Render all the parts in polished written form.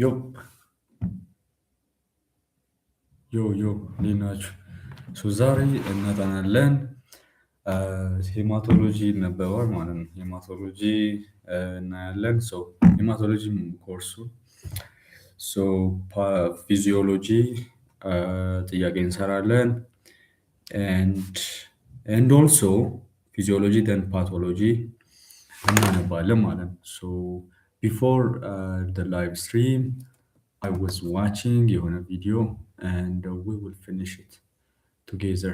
ዮ ዮ እንዴት ናችሁ? ዛሬ እናጠናለን ሄማቶሎጂ ይነበባል ማለት ነው። ሄማቶሎጂ እናያለን። ሄማቶሎጂ ኮርሱ ፊዚዮሎጂ ጥያቄ እንሰራለን ኤንድ ኦልሶ ፊዚዮሎጂ ደን ፓቶሎጂ እናነባለን ማለት ነው። ቢፎር ላይቭ ስትሪም I was watching የሆነ ቪዲዮ and we will finish it together.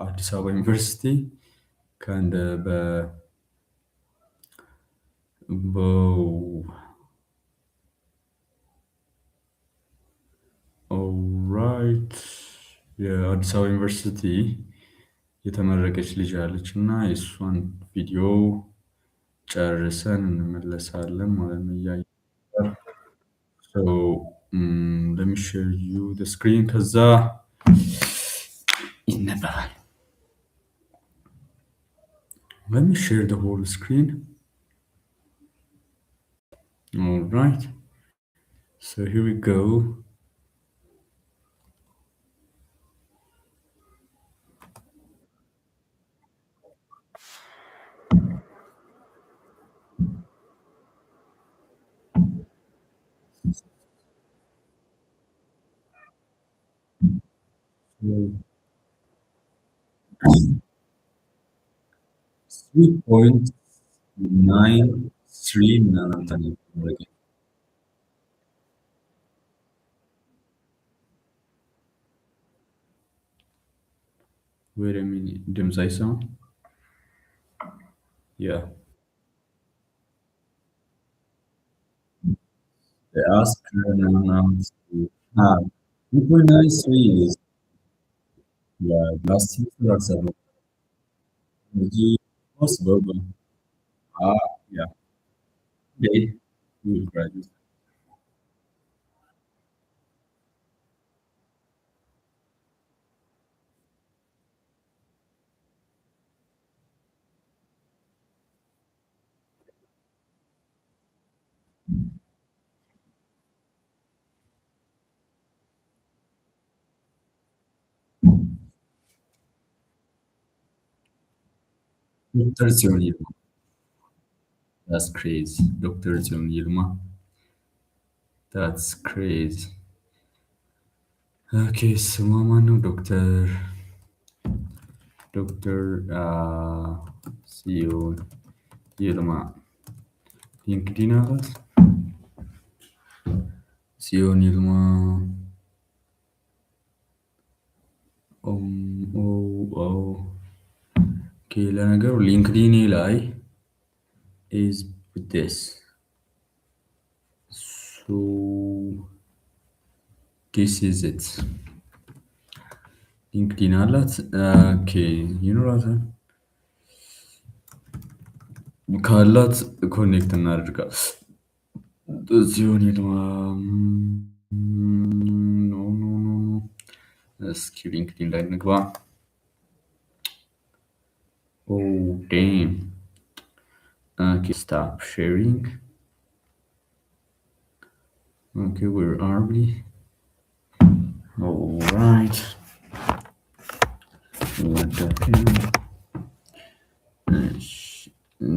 አዲስ አበባ ዩኒቨርሲቲ ከእንደ ኦልራይት የአዲስ አበባ ዩኒቨርሲቲ የተመረቀች ልጅ አለች እና የእሷን ቪዲዮ ጨርሰን እንመለሳለን ማለት ነው። let me share you the screen ከዛ ይነበባል። Let me share the whole screen. All right. So here we go. So 3.93 ምናምን ተነበበ። Wait a minute. ድምፅ አይሰማም? Yeah. They ask her now to have 3.93 is yeah, last semester or seven. Maybe possible, but yeah, they will graduate. Dr. Zion Yilma. That's crazy. Dr. Zion Yilma. That's crazy. Okay, so Mama no Dr. Zion Yilma. LinkedIn አላት Zion Yilma. Okay, ለነገሩ ሊንክዲን ላይ is with this. So this is it. ሊንክዲን አላት። ኦኬ ይኖራታል። ካላት ኮኔክት እናድርጋ። Zion Yilma. ኖ እስኪ ሊንክዲን ላይ እንግባ። Oh damn. Okay, stop sharing. Okay, where are we? All right. What the hell?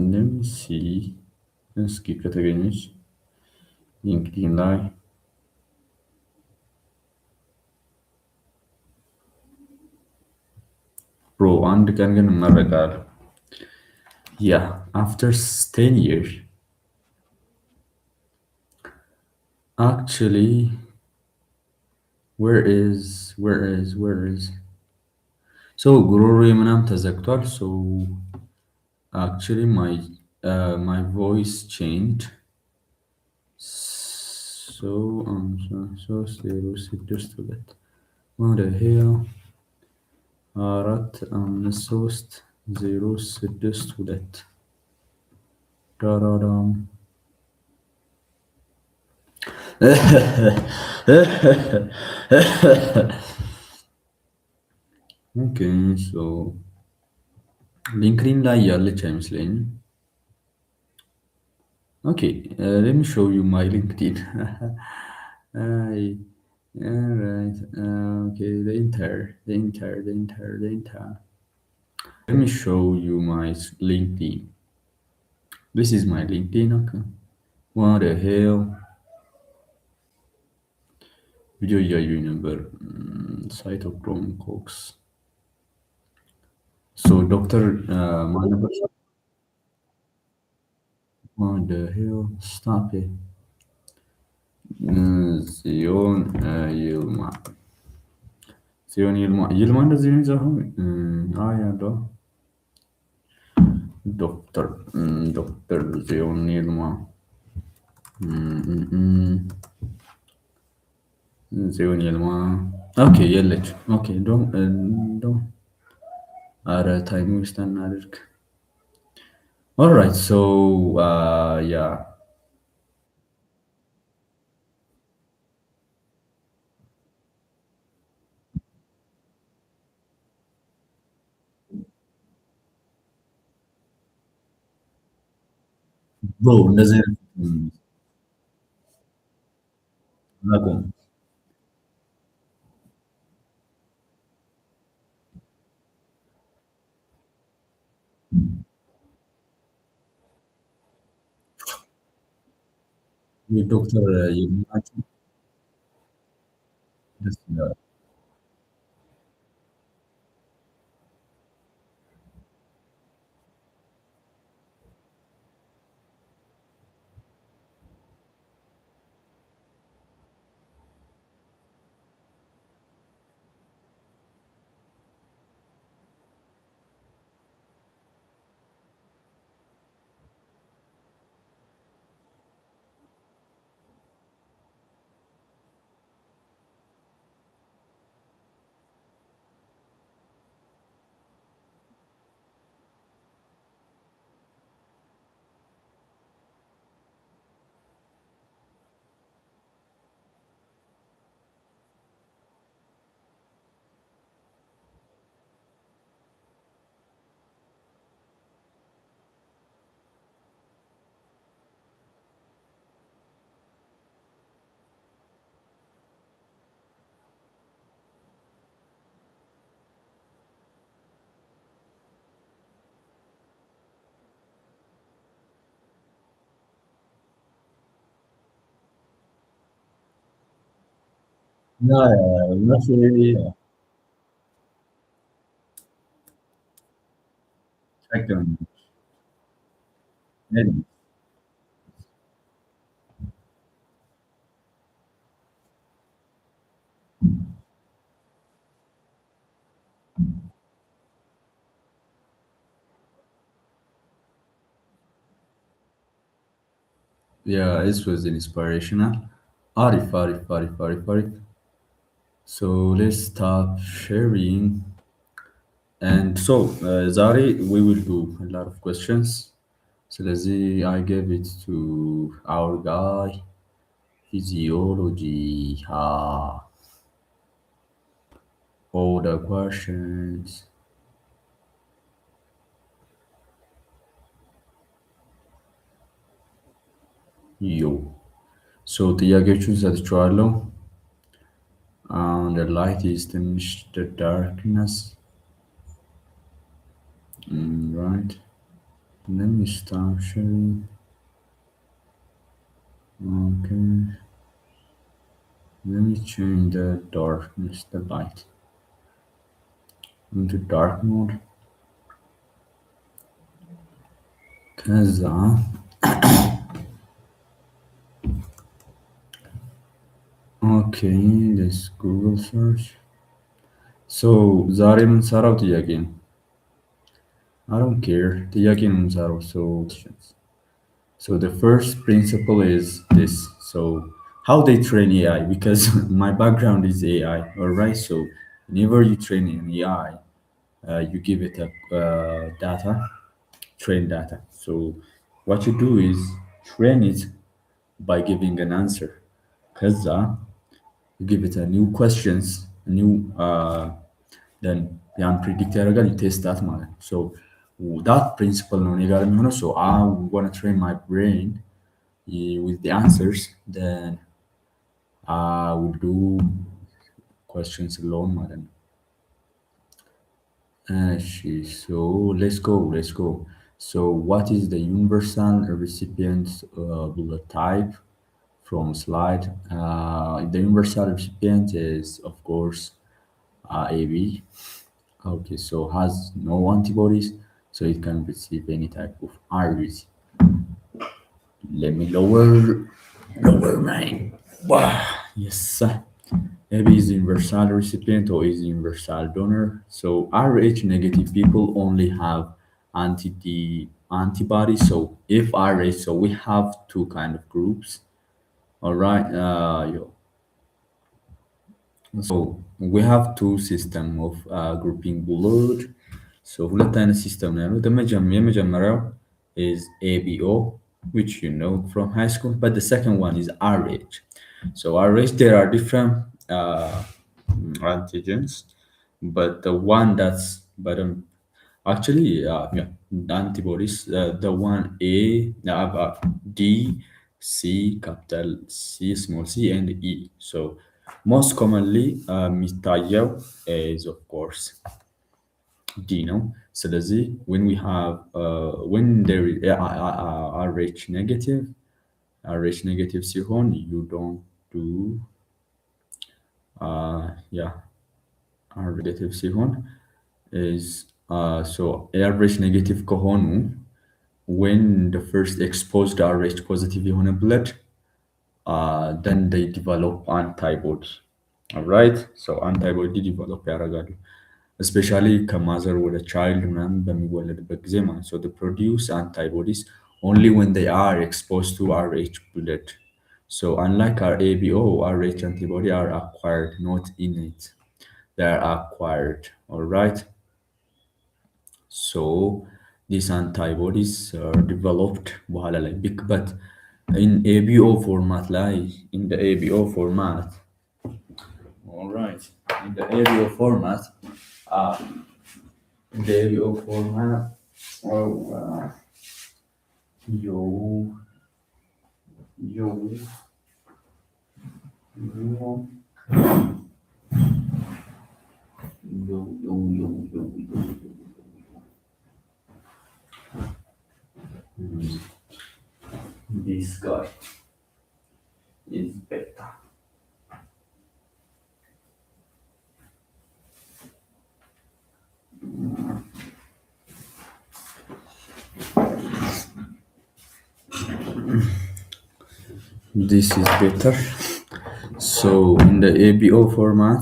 Let me see. እስኪ ከተገኘች ሊንክዲን ላይ ብሮ አንድ ቀን ግን እመረቃለሁ። Yeah, after 10 years. Actually, where is so ጉሮሮዬ ምናምን ተዘግቷል. So actually my voice changed. So 3.06 what the hell 4.5.3.0.6.2 ዳራዳም ኦኬ ሶ ሊንክዲን ላይ ያለች አይመስለኝም። Okay, let me show you my LinkedIn. I, alright, okay, the entire. Let me show you my LinkedIn. This is my LinkedIn account. What the hell? Video yayıyor number. Site of Chrome Cox. So, Doctor, my number. What the hell? Stop it. Zion Yılmaz. Zion Yılmaz. Yılmaz da Zion Zahomi. Ya da. Doktor Zion Yılmaz. Hmm. Zion Yılmaz. Okay, يلا. Okay, don't. Our time is done. All right, so yeah. Bro, doesn't Dragon. Doctor Yılmaz. Yeah, not really. Second. Yeah, this was inspirational. Arif. So let's start sharing. And so, Zari, we will do a lot of questions. So let's see, I gave it to our guy, physiology. All the questions. Yo. So ጥያቄዎቹን ሰጥቼዋለሁ. The light is the darkness. Right. Let me start sharing. Okay. Let me change the darkness, the light into dark mode. ከዛ okay, this Google search. So ዛሬ የምንሰራው ጥያቄ ነው። I don't care. ጥያቄ ነው የምንሰራው. So the first principle is this. So how they train AI, because my background is AI, all right? So whenever you train an AI, you give it a data, train data. So what you do is train it by giving an answer. ከዛ you give it a new questions, a new then ያን ፕሪዲክት ያደርጋል ቴስታት ማለት ነው። So that principle ነው እኔ ጋር የሚሆነው. So I want to train my brain with the answers, then I will do questions alone ማለት ነው። So let's go. So what is the universal recipient blood type from slide? The universal recipient is, of course, AB. Okay, so has no antibodies, so it can receive any type of RBC. Let me lower my. Wow. Yes. Maybe is universal recipient or is universal donor. So Rh negative people only have antibodies. So if Rh, so we have two kind of groups. All right. So we have two system of grouping blood. So ሁለት አይነት ሲስተም ነው ያለው። የመጀመሪያው is ABO, which you know from high school, but the second one is RH. So RH, there are different antigens, but the one that's but actually yeah, the antibodies, the one D, C, capital C, small c, and E. So most commonly የሚታየው is of course D ነው። ስለዚህ when we have when there is RH negative, RH negative ሲሆን you don't do yeah, RH negative ሲሆን is so RH negative ከሆኑ when the first exposed RH positive የሆነ blood then they develop antibody. All right, so antibody develop ያደርጋሉ especially ከማዘር ወደ child ምናምን በሚወለድበት ጊዜ ማለት so they produce antibodies only when they are exposed to RH blood. So unlike our ABO, RH antibody are acquired, not innate. They are acquired. All right. So these antibodies are developed በኋላ ላይ but in ABO format in the ABO format, all right, in the ABO format, uh, in the ABO format, oh, yo, yo, yo, yo. This guy is better. This is better. So in the ABO format,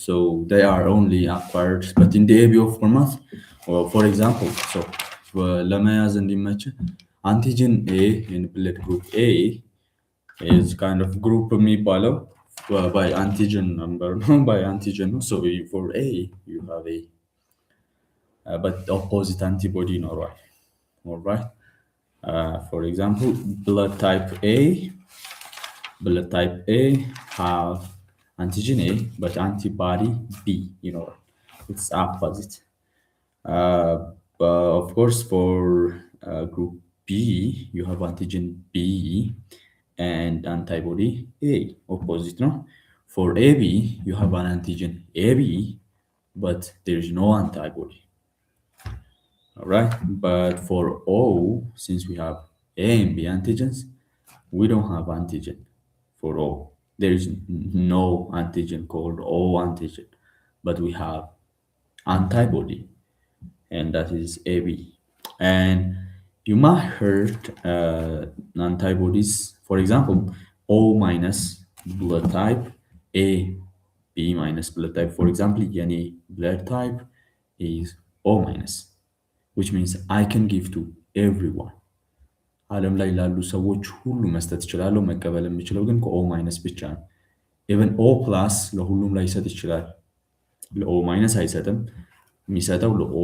so they are only acquired, but in the ABO format, well, for example, so ለመያዝ እንዲመች antigen A in blood group A is kind of group የሚባለው by antigen number, not by antigen. So for A you have A, but opposite antibody ይኖረዋል. All right. For example, blood type A have antigen A, but antibody B, it's opposite. Of course, for group B, you have antigen B and antibody A, opposite, no? For AB, you have an antigen AB, but there is no antibody. All right, but for O, since we have A and B antigens, we don't have antigen for O. There is no antigen called O antigen, but we have antibody, and that is AB. And you might heard antibodies, for example, O minus blood type, A, B minus blood type. For example, any blood type is O minus, which means I can give to everyone. ዓለም ላይ ላሉ ሰዎች ሁሉ መስጠት ይችላለሁ። መቀበል የሚችለው ግን ከኦ ማይነስ ብቻ ነው። ኢቨን ኦ ፕላስ ለሁሉም ላይ ይሰጥ ይችላል። ለኦ ማይነስ አይሰጥም። የሚሰጠው ለኦ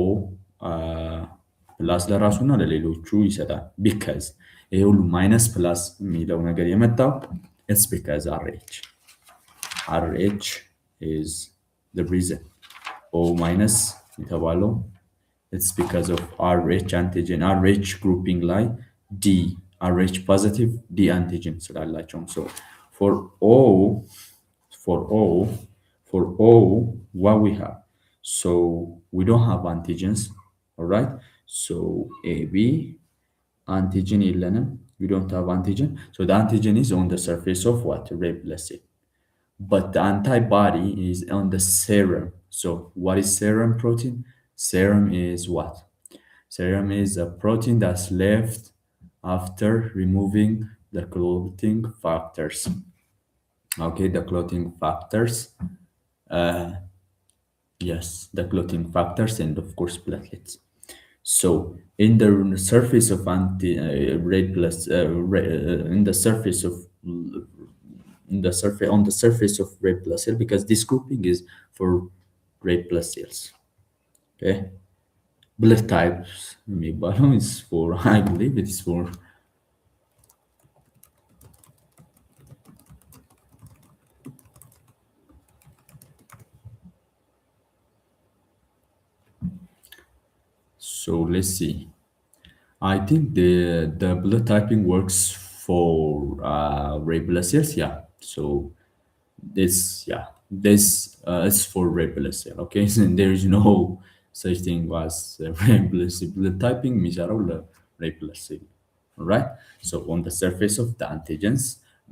ፕላስ ለራሱና ለሌሎቹ ይሰጣል። ቢካዝ ይሄ ሁሉ ማይነስ ፕላስ የሚለው ነገር የመጣው ኢትስ ቢካዝ አርኤች ኢዝ ዘ ሪዝን ኦ ማይነስ የተባለው It's because of Rh antigen, Rh grouping ላይ D, Rh positive D antigen ስላላቸው so for O for O for O what we have, so we don't have antigens, all right, so AB antigen የለንም, we don't have antigen, so the antigen is on the surface of what, red blood cell, but the antibody is on the serum. So what is serum protein? Serum is what? Serum is a protein that's left after removing the clotting factors. Okay, the clotting factors. Uh, yes, the clotting factors and of course platelets. So in the surface of red blood, in the surface of in the surface on the surface of red blood cell, because this grouping is for red blood cells. Okay, blood types የሚባለው is for I believe it is for, so let's see. I think the blood typing works for red blood cells. Yeah. So this, yeah, this is for red blood cell. Okay. So there is no such thing as red blood cell. Blood typing የሚሰራው red blood cell. All right. So on the surface of the antigens,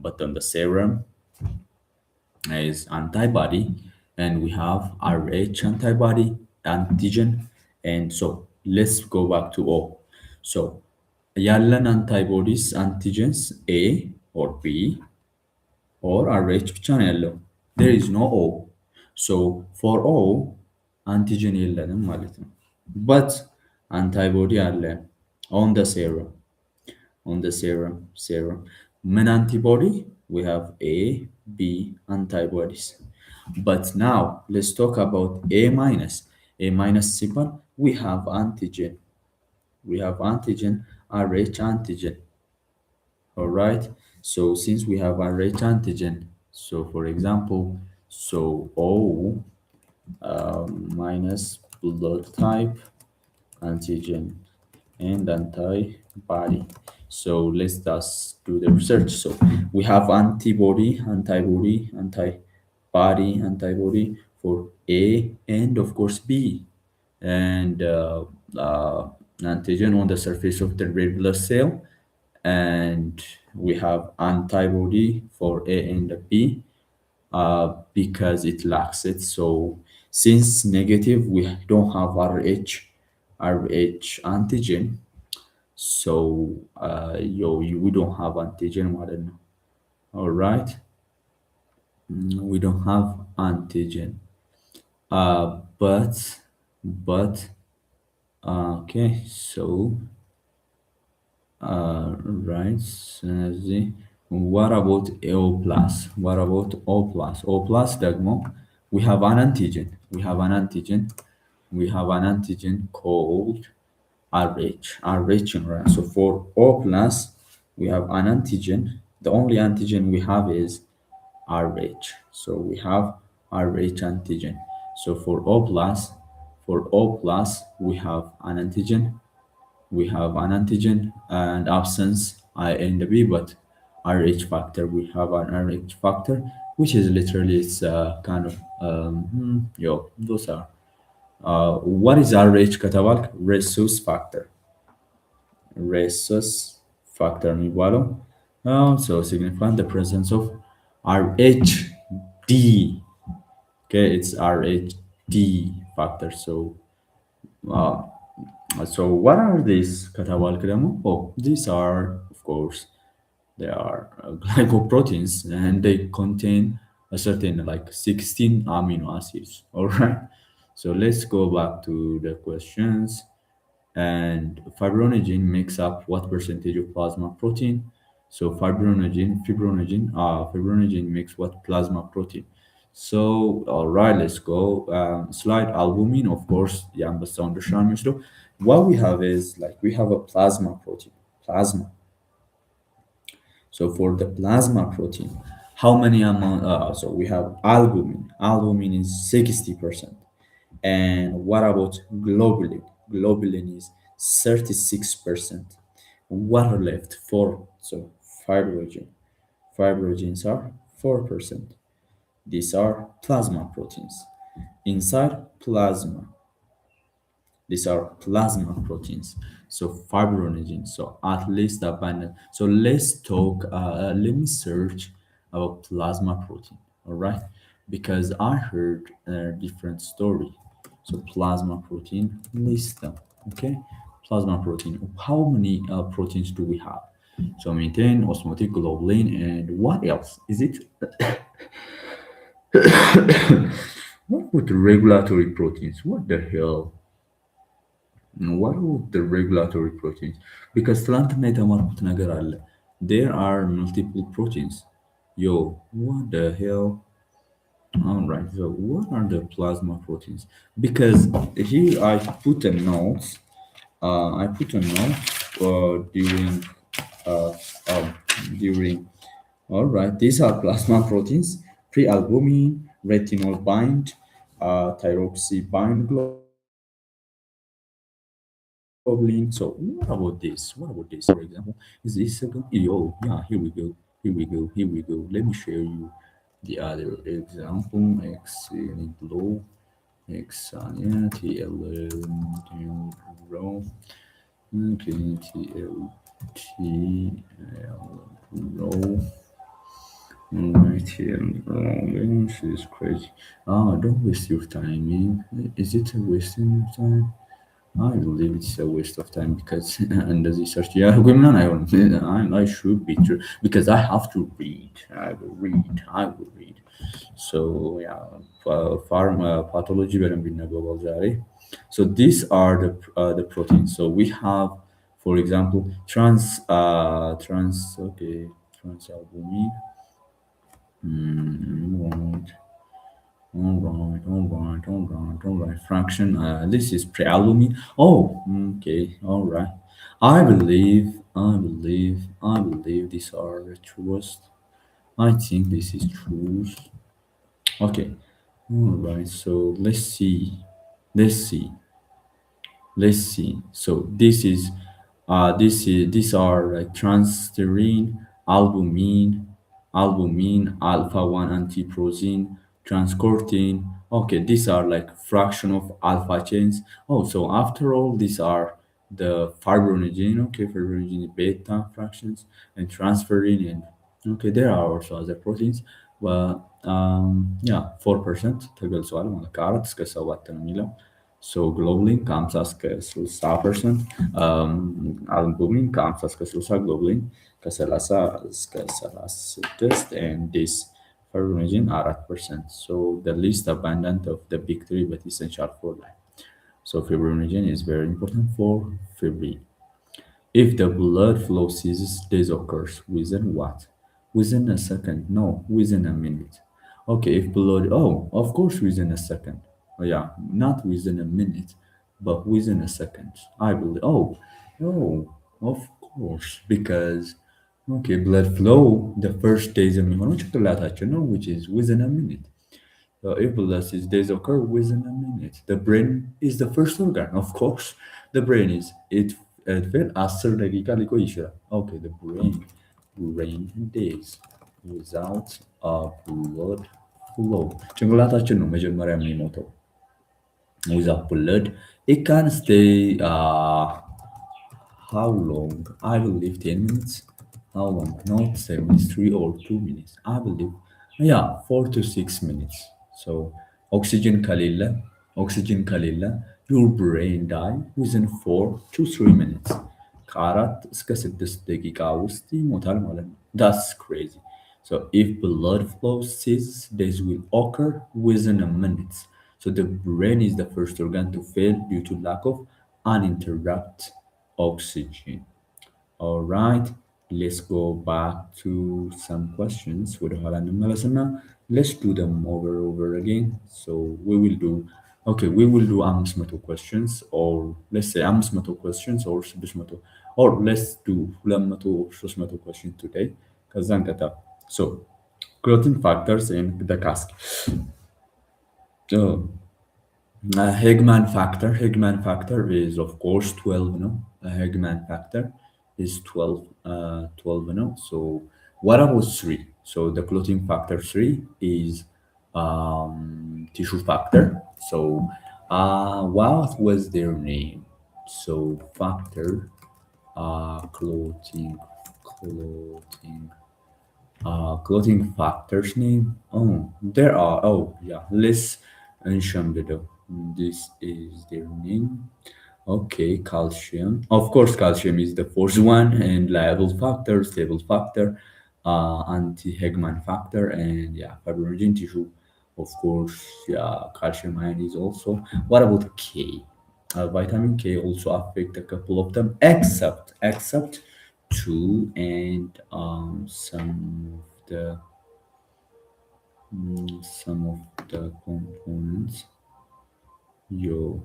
but on the serum is antibody, and we have Rh antibody, antigen, and so let's go back to O. So ያለን antibodies antigens A or B or Rh ብቻ ነው ያለው. There is no O. So for O antigen የለንም ማለት ነው. But antibody አለን on the serum, on the serum. Main antibody, we have A, B antibodies. But now let's talk about A minus. A minus simple, we have antigen. We have antigen, Rh antigen. All right. So since we have Rh antigen, so for example, so O minus blood type antigen and antibody. So let's just do the research. So we have antibody, antibody for A and of course B, and antigen on the surface of the red blood cell, and we have antibody for A and B because it lacks it. So since negative, we don't have Rh antigen. So we don't have antigen ማለት ነው. All right. We don't have antigen. But okay. So right. ስለዚህ what about O plus? What about O plus? O plus ደግሞ we have an antigen. We have an antigen. We have an antigen called RH, right? So for O plus, we have an antigen. The only antigen we have is RH. So we have RH antigen. So for O plus, we have an antigen. We have an antigen and absence I and B, but RH factor, we have an RH factor, which is literally it's kind of those are what is RH ከተባልክ rhesus factor, rhesus factor የሚባለው so signifying the presence of RHD. Okay, it's RHD factor. Uh, so what are these ከተባልክ ደግሞ oh, these are of course they are glycoproteins, and they contain a certain like 16 amino acids. All right. So let's go back to the questions. And fibrinogen makes up what percentage of plasma protein? So fibrinogen makes what plasma protein? So all right, let's go. Slide albumin, of course, የአንበሳውን ድርሻ ነው የሚወስደው. What we have is like we have a plasma protein, plasma. So for the plasma protein, how many amount? So we have albumin. Albumin is 60%. And what about globulin? globulin is 36%. What are left? 4. So fibrogen. Fibrogens are 4%. These are plasma proteins. Inside plasma, these are plasma proteins. So fibrinogen. So at least abundant. So let's talk. Let me search about plasma protein. All right, because I heard a different story. So plasma protein, list them. Okay, plasma protein. How many proteins do we have? So maintain osmotic globulin, and what else? Is it what with the regulatory proteins? What the hell? What about the regulatory proteins? Because ትላንትና የተማርኩት ነገር አለ. There are multiple proteins. Yo, what the hell? All right, so what are the plasma proteins? Because here I put a note. I put a note uh, um, during. All right, these are plasma proteins: prealbumin, retinol bind, thyroxine bind globulin. So what about this? What about this? For example, is this a yo? Yeah, here we go. Here we go. Here we go. Let me share you the other example. X glow. X yeah, TL row. Okay, TL row. Right here, this is crazy. Ah, don't waste your time, man. Is it a wasting of time? I believe it's a waste of time because እንደዚህ ሰርች ያደርጉ ምናምን አይሆንም. I should be true because I have to read. I will read. I will read. So yeah, pathology በደንብ ይነበባል ዛሬ. So these are the proteins. So we have, for example, transalbumin. Right. All right. Fraction. This is prealbumin. Oh, okay. All right. I believe these are the truest. I think this is true. Okay. All right. So let's see. Let's see. Let's see. So these are like transferrin, albumin, alpha one antiprotein, transcortin. Okay, these are like fraction of alpha chains. Oh, so after all, these are the fibrinogen. Okay, fibrinogen beta fractions and transferrin, and okay, there are also other proteins. But yeah, 4% ተገልጿል ማለት ከአራት እስከ ሰባት ነው የሚለው so globulin ከ50 እስከ 60%, albumin ከ50 እስከ 60 globulin ከ30 እስከ 36 and this fibrinogen 4%. So the least abundant of the big three but essential for life. So fibrinogen is very important for fibrin. If the blood flow ceases, this occurs within what? Within a second? No, within a minute. Okay, if blood, oh, of course, within a second. Oh, yeah, not within a minute, but within a second. I believe. Oh, of course, because okay, blood flow the first days of የሚሆነው which is within a minute. Epilepsies, days occur within a minute. The brain is the first organ, of course. The brain is it will after ደቂቃ ሊቆይ ይችላል. Okay, the brain days without a blood flow. ጭንቅላታችን ነው መጀመሪያ የሚሞተው. Without blood, it can stay how long? I believe 10 minutes. How long? Not 7 minutes, 3 or 2 minutes. I believe, yeah, 4 to 6 minutes. So, oxygen kalila, your brain die within 4 to 3 minutes. ከአራት እስከ 6 ደቂቃ ውስጥ ይሞታል ማለት ነው. That's crazy. So if blood flow ceases, this will occur within a minute. So the brain is the first organ to fail due to lack of uninterrupted oxygen. All right, let's go back to some questions with Holland and Melisana. Let's do them over again. So we will do 500 questions, or let's say 500 questions or 600, or let's do 200 or 300 questions today. ከዛ እንቀጥል. So clothing factors in the cask. Hegman factor is of course 12, no? Hegman factor is 12, 12, no? So what about 3? So the clotting factor 3 is tissue factor. So what was their name? So factor, clothing, clothing factors name. Oh, there are. Oh, yeah. Let's mention the. This is their name. Okay, calcium. Of course, calcium is the fourth one, and liable factor, stable factor, anti-Hegman factor, and yeah, fibrinogen tissue. Of course, yeah, calcium ion is also. What about K? Vitamin K also affect a couple of them, except two and some of the some of the components. Yo,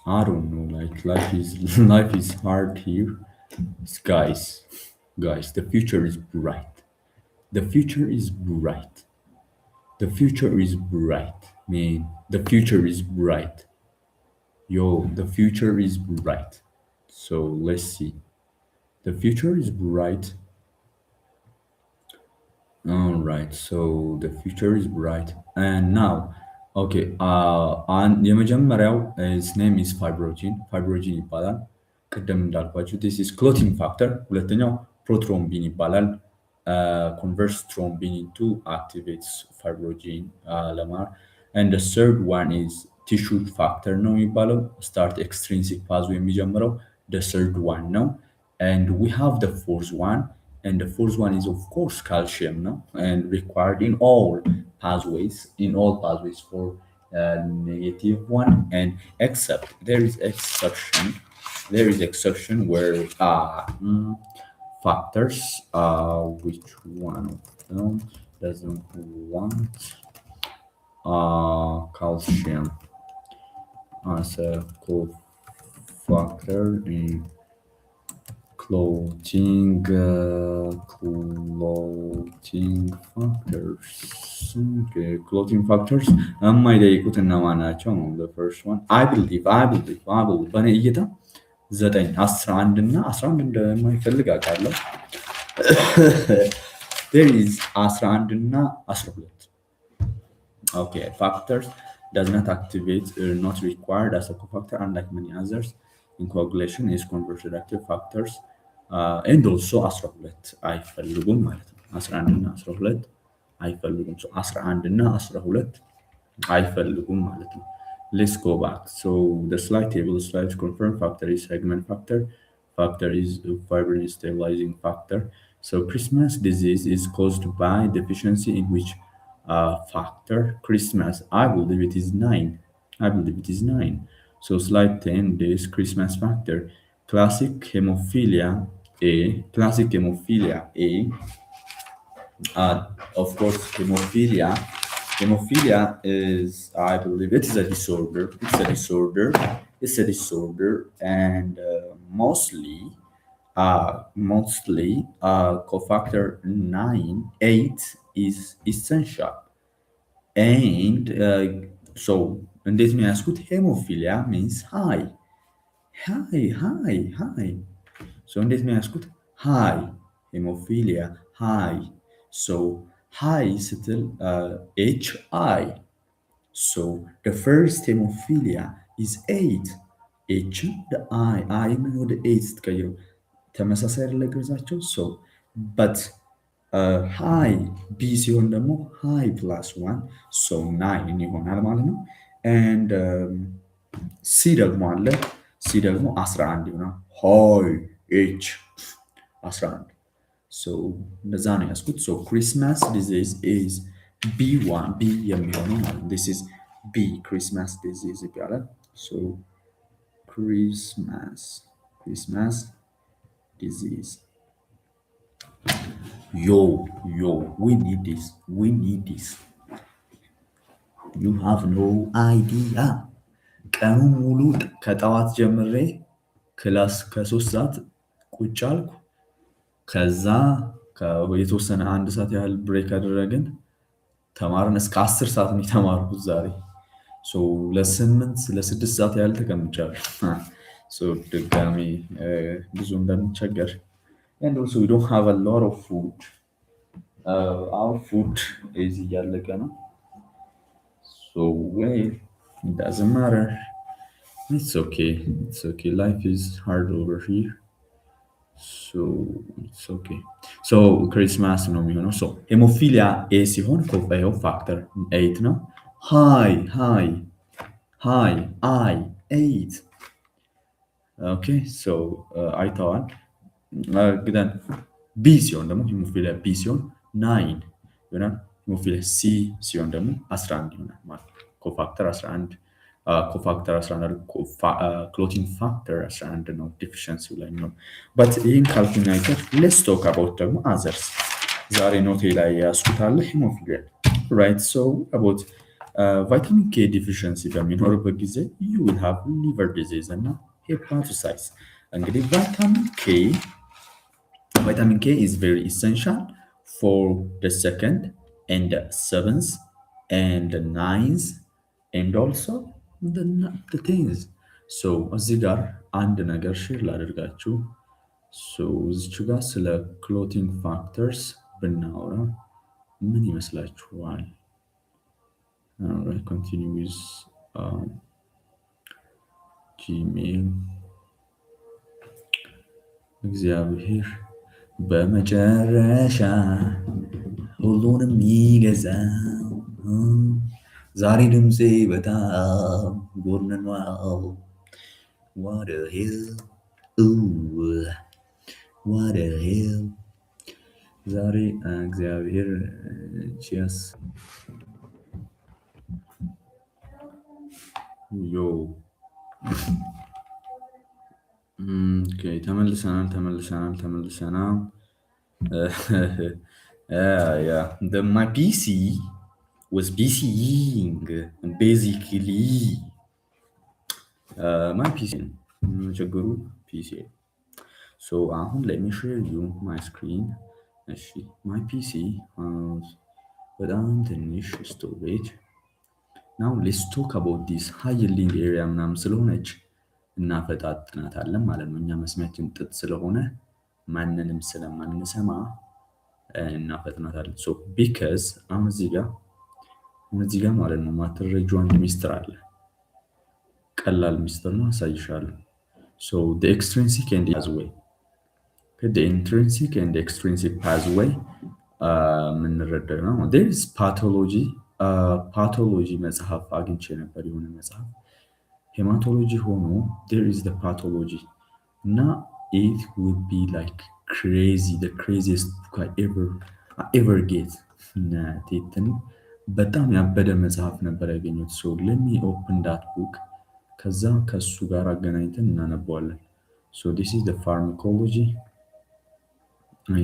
I don't know. Like life is life is hard here. Guys, guys, the future is bright. The future is bright. The future is bright, man. The future is bright. Yo, the future is bright. So let's see. The future is bright. All right, so the future is bright. And now, okay, የመጀመሪያው his name is fibrogene ይባላል። ቅድም እንዳልኳችሁ this is clotting factor። ሁለተኛው prothrombin ይባላል። Converts thrombin into activates fibrogene ለማር and the third one is tissue factor ነው የሚባለው start extrinsic pathway የሚጀምረው the third one ነው and we have the fourth one and the fourth one is of course calcium no and required in all pathways for negative one and except there is exception where factors which one of them doesn't want calcium as a cofactor in clothing factors. Okay, clothing factors. የማይጠይቁት እነማን ናቸው ነው the first one. I believe በእኔ እይታ 9 11 እና 11 እንደማይፈልግ አውቃለሁ። there is 11 እና 12. Okay, factors does not activate not required as a cofactor unlike many others in coagulation is converted active factors and also 12 አይፈልጉም ማለት ነው 11 እና 12 አይፈልጉም so 11 እና 12 አይፈልጉም ማለት ነው let's go back so the slide table slides confirm factor is segment factor is fibrin stabilizing factor so Christmas disease is caused by deficiency in which factor Christmas I believe it is 9 so slide 10 this Christmas factor classic hemophilia A of course hemophilia is I believe it is a disorder and mostly cofactor 8 is essential and so እንዴት ነው ያስኩት ሄሞፊሊያ means high so እንዴት ነው ያስኩት high hemophilia high so high ስትል HI so the first hemophilia is 8 H the I ምን ወደ 8 ስትቀይሩ ተመሳሳይ አይደለ ግዛቸው so but high B ሲሆን ደግሞ high plus 1 so 9 ይሆናል ማለት ነው and C ደግሞ አለ C ደግሞ 11 ይሆናል high H 11 so እንደዛ ነው ያስኩት so Christmas disease is B1 B የሚሆነው ማለት this is B Christmas disease ይባላል so Christmas disease yo we need this you have no idea ቀኑ ሙሉ ከጠዋት ጀምሬ ክላስ ከ3 ሰዓት ቁጭ አልኩ ከዛ የተወሰነ አንድ ሰዓት ያህል ብሬክ አደረግን ተማርን እስከ 10 ሰዓት ነው የተማርኩት ዛሬ ሶ ለስድስት ሰዓት ያህል ተቀምጫለሁ። ሶ ድጋሚ ብዙ እንደምቸገር and also we don't have a lot of food. Our food is እያለቀ ነው። So well, it doesn't matter. It's okay. It's okay. Life is hard over here. So it's okay. So Christmas ነው የሚሆነው። So ሄሞፊሊያ ኤ ሲሆን ኮፋየው ፋክተር 8 ነው። ሃይ አይ 8 ኦኬ ሶ አይተዋል። ግደን ቢ ሲሆን ደግሞ ሂሞፊሊያ ቢ ሲሆን 9 ይሆናል። ሂሞፊሊያ ሲ ሲሆን ደግሞ 11 ይሆናል ማለት ነው። ኮፋክተር 11 ኮፋክተር 11 ክሎቲንግ ፋክተር 11 ነው ዲፊሽንሲው ላይ ነው። በት ይህን ካልኩኝ አይቀር ሌትስ ቶክ አባውት ደግሞ አዘርስ ዛሬ ኖቴ ላይ ያስኩታለ ሂሞፊሊያ ራይት ሶ አባውት ቫይታሚን ኬ ዲፊሽንሲ በሚኖርበት ጊዜ ዩ ዊል ሃቭ ሊቨር ዲዚዝ እና ሄፓቶሳይትስ። እንግዲህ ቫይታሚን ኬ is very essential for the second and the seventh and the ninth and also the things. So እዚህ ጋር አንድ ነገር ሼር ላደርጋችሁ። So እዚች ጋር ስለ ክሎቲንግ ፋክተርስ ብናወራ ምን ይመስላችኋል? Continue with Gmail. እግዚአብሔር በመጨረሻ ሁሉንም የሚገዛው ዛሬ ድምፄ በጣም ጎርንኗል። What the hell? Ooh, what the hell? ዛሬ እግዚአብሔር ቺያስ ዮ ተመልሰናል። Yeah, my PC was PCing basically. My PC ችግሩ PC. So let me share you my screen. My PC has በጣም ትንሽ storage. Now let's talk about this high yielding area ምናምን ስለሆነች እናፈጣጥናታለን ማለት ነው። እኛ መስሚያችን ጥጥ ስለሆነ ማንንም ስለማንሰማ እናፈጥናታለን። ሶ ቢካዝ አሁን እዚህ ጋር ማለት ነው ማትረጂው አንድ ሚስጥር አለ። ቀላል ሚስጥር ነው፣ አሳይሻለሁ። ሶ the extrinsic and the intrinsic and the extrinsic pathway የምንረዳው ነው። there is pathology መጽሐፍ አግኝቼ ነበር፣ የሆነ መጽሐፍ ሄማቶሎጂ ሆኖ there is the pathology እና it would be like crazy, the craziest book I ever get. በጣም ያበደ መጽሐፍ ነበር ያገኘሁት። so let me open that book ከዛ ከሱ ጋር አገናኝተን እናነበዋለን። so this is the pharmacology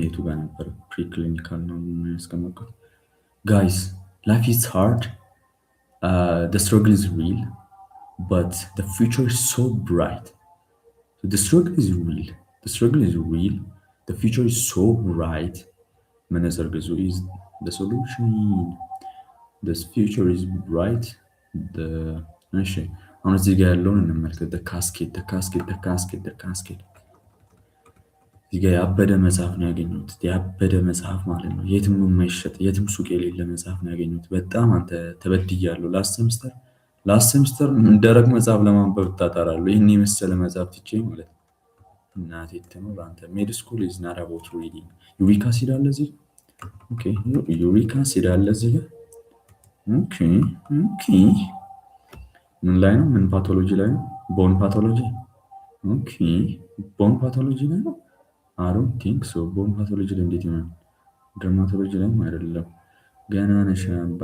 የቱ ጋር ነበር? preclinical ነው ያስቀመጥኩት። guys, life is hard, the struggle is real, but the future is so bright. So the struggle is real. The future is so bright. Manazargazu is the solution. This future is bright. አሁን እዚህ ጋር ያለውን እንመልከት። the cascade እዚህ ጋር ያበደ መጽሐፍ ነው ያገኘሁት። ያበደ መጽሐፍ ማለት ነው የትም የማይሸጥ የትም ሱቅ የሌለ መጽሐፍ ነው ያገኘሁት። በጣም አንተ ተበድያለሁ። ላስት ሴምስተር ደረቅ መጽሐፍ ለማንበብ ታጣራለሁ። ይህን የመሰለ መጽሐፍ ትቼ ማለት ነው። እናቴ ትኖር አንተ ሜድ ስኩል ኢዝ ናት አባውት ሪዲንግ። ዩሪክ አሲድ አለ እዚህ። ኦኬ ዩሪክ አሲድ አለ እዚህ ጋር። ኦኬ ምን ላይ ነው? ምን ፓቶሎጂ ላይ ነው? ቦን ፓቶሎጂ። ኦኬ ቦን ፓቶሎጂ ላይ ነው። አይ ዶንት ቲንክ ሶ። ቦን ፓቶሎጂ ላይ እንዴት ይሆናል? ደርማቶሎጂ ላይም አይደለም። ገና ነሽ አምባ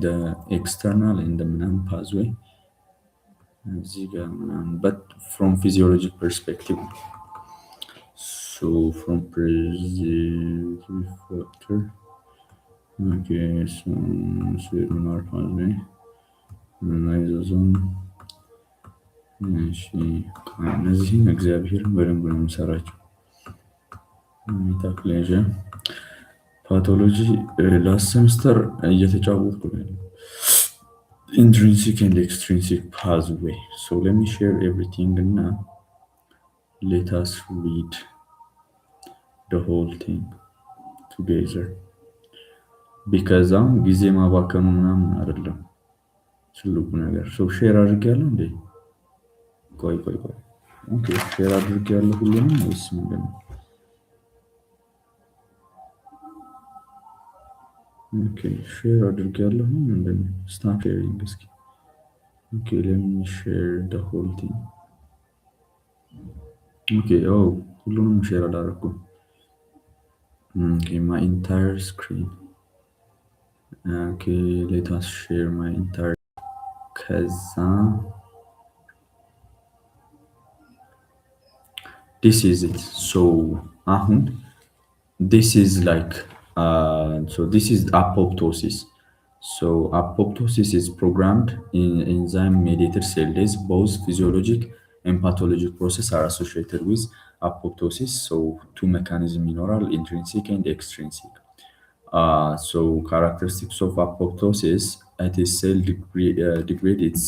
the external and the ምናምን pathway እዚህ ጋር ምናምን but from physiology perspective. So from physiology factor okay so cellular pathway lysosome እነዚህን እግዚአብሔር በደንብ ነው የምሰራቸው። ሜታፕሌዣ ፓቶሎጂ ላስት ሴምስተር እየተጫወትኩ ነው። intrinsic and extrinsic pathway. So let me share everything and now let us read the whole thing together. ቢከዛ ጊዜ ማባከኑ ምናምን አይደለም ትልቁ ነገር። ሰው ሼር አድርጌያለሁ እንዴ? ቆይ ኦኬ ሼር አድርጌያለሁ ሁሉንም ወይስ ምንድን ነው? ኦኬ ሼር አድርጌያለሁ ምንድን ነው? ስታፕ ሼሪንግ እስኪ ኦኬ ሌት ሚ ሼር ዘ ሆል ቲንግ ኦኬ ኦ ሁሉንም ሼር አላደረኩም። ኦኬ ማይ ኢንታየር ስክሪን ኦኬ ሌት አስ ሼር ማይ ኢንታየር ከዛ this is it so አሁን this is like so this is apoptosis. So apoptosis is programmed in enzyme mediated cell death. Both physiologic and pathologic processes are associated with apoptosis. So two mechanisms immortal, intrinsic and extrinsic. So characteristics of apoptosis, it is cell degrade its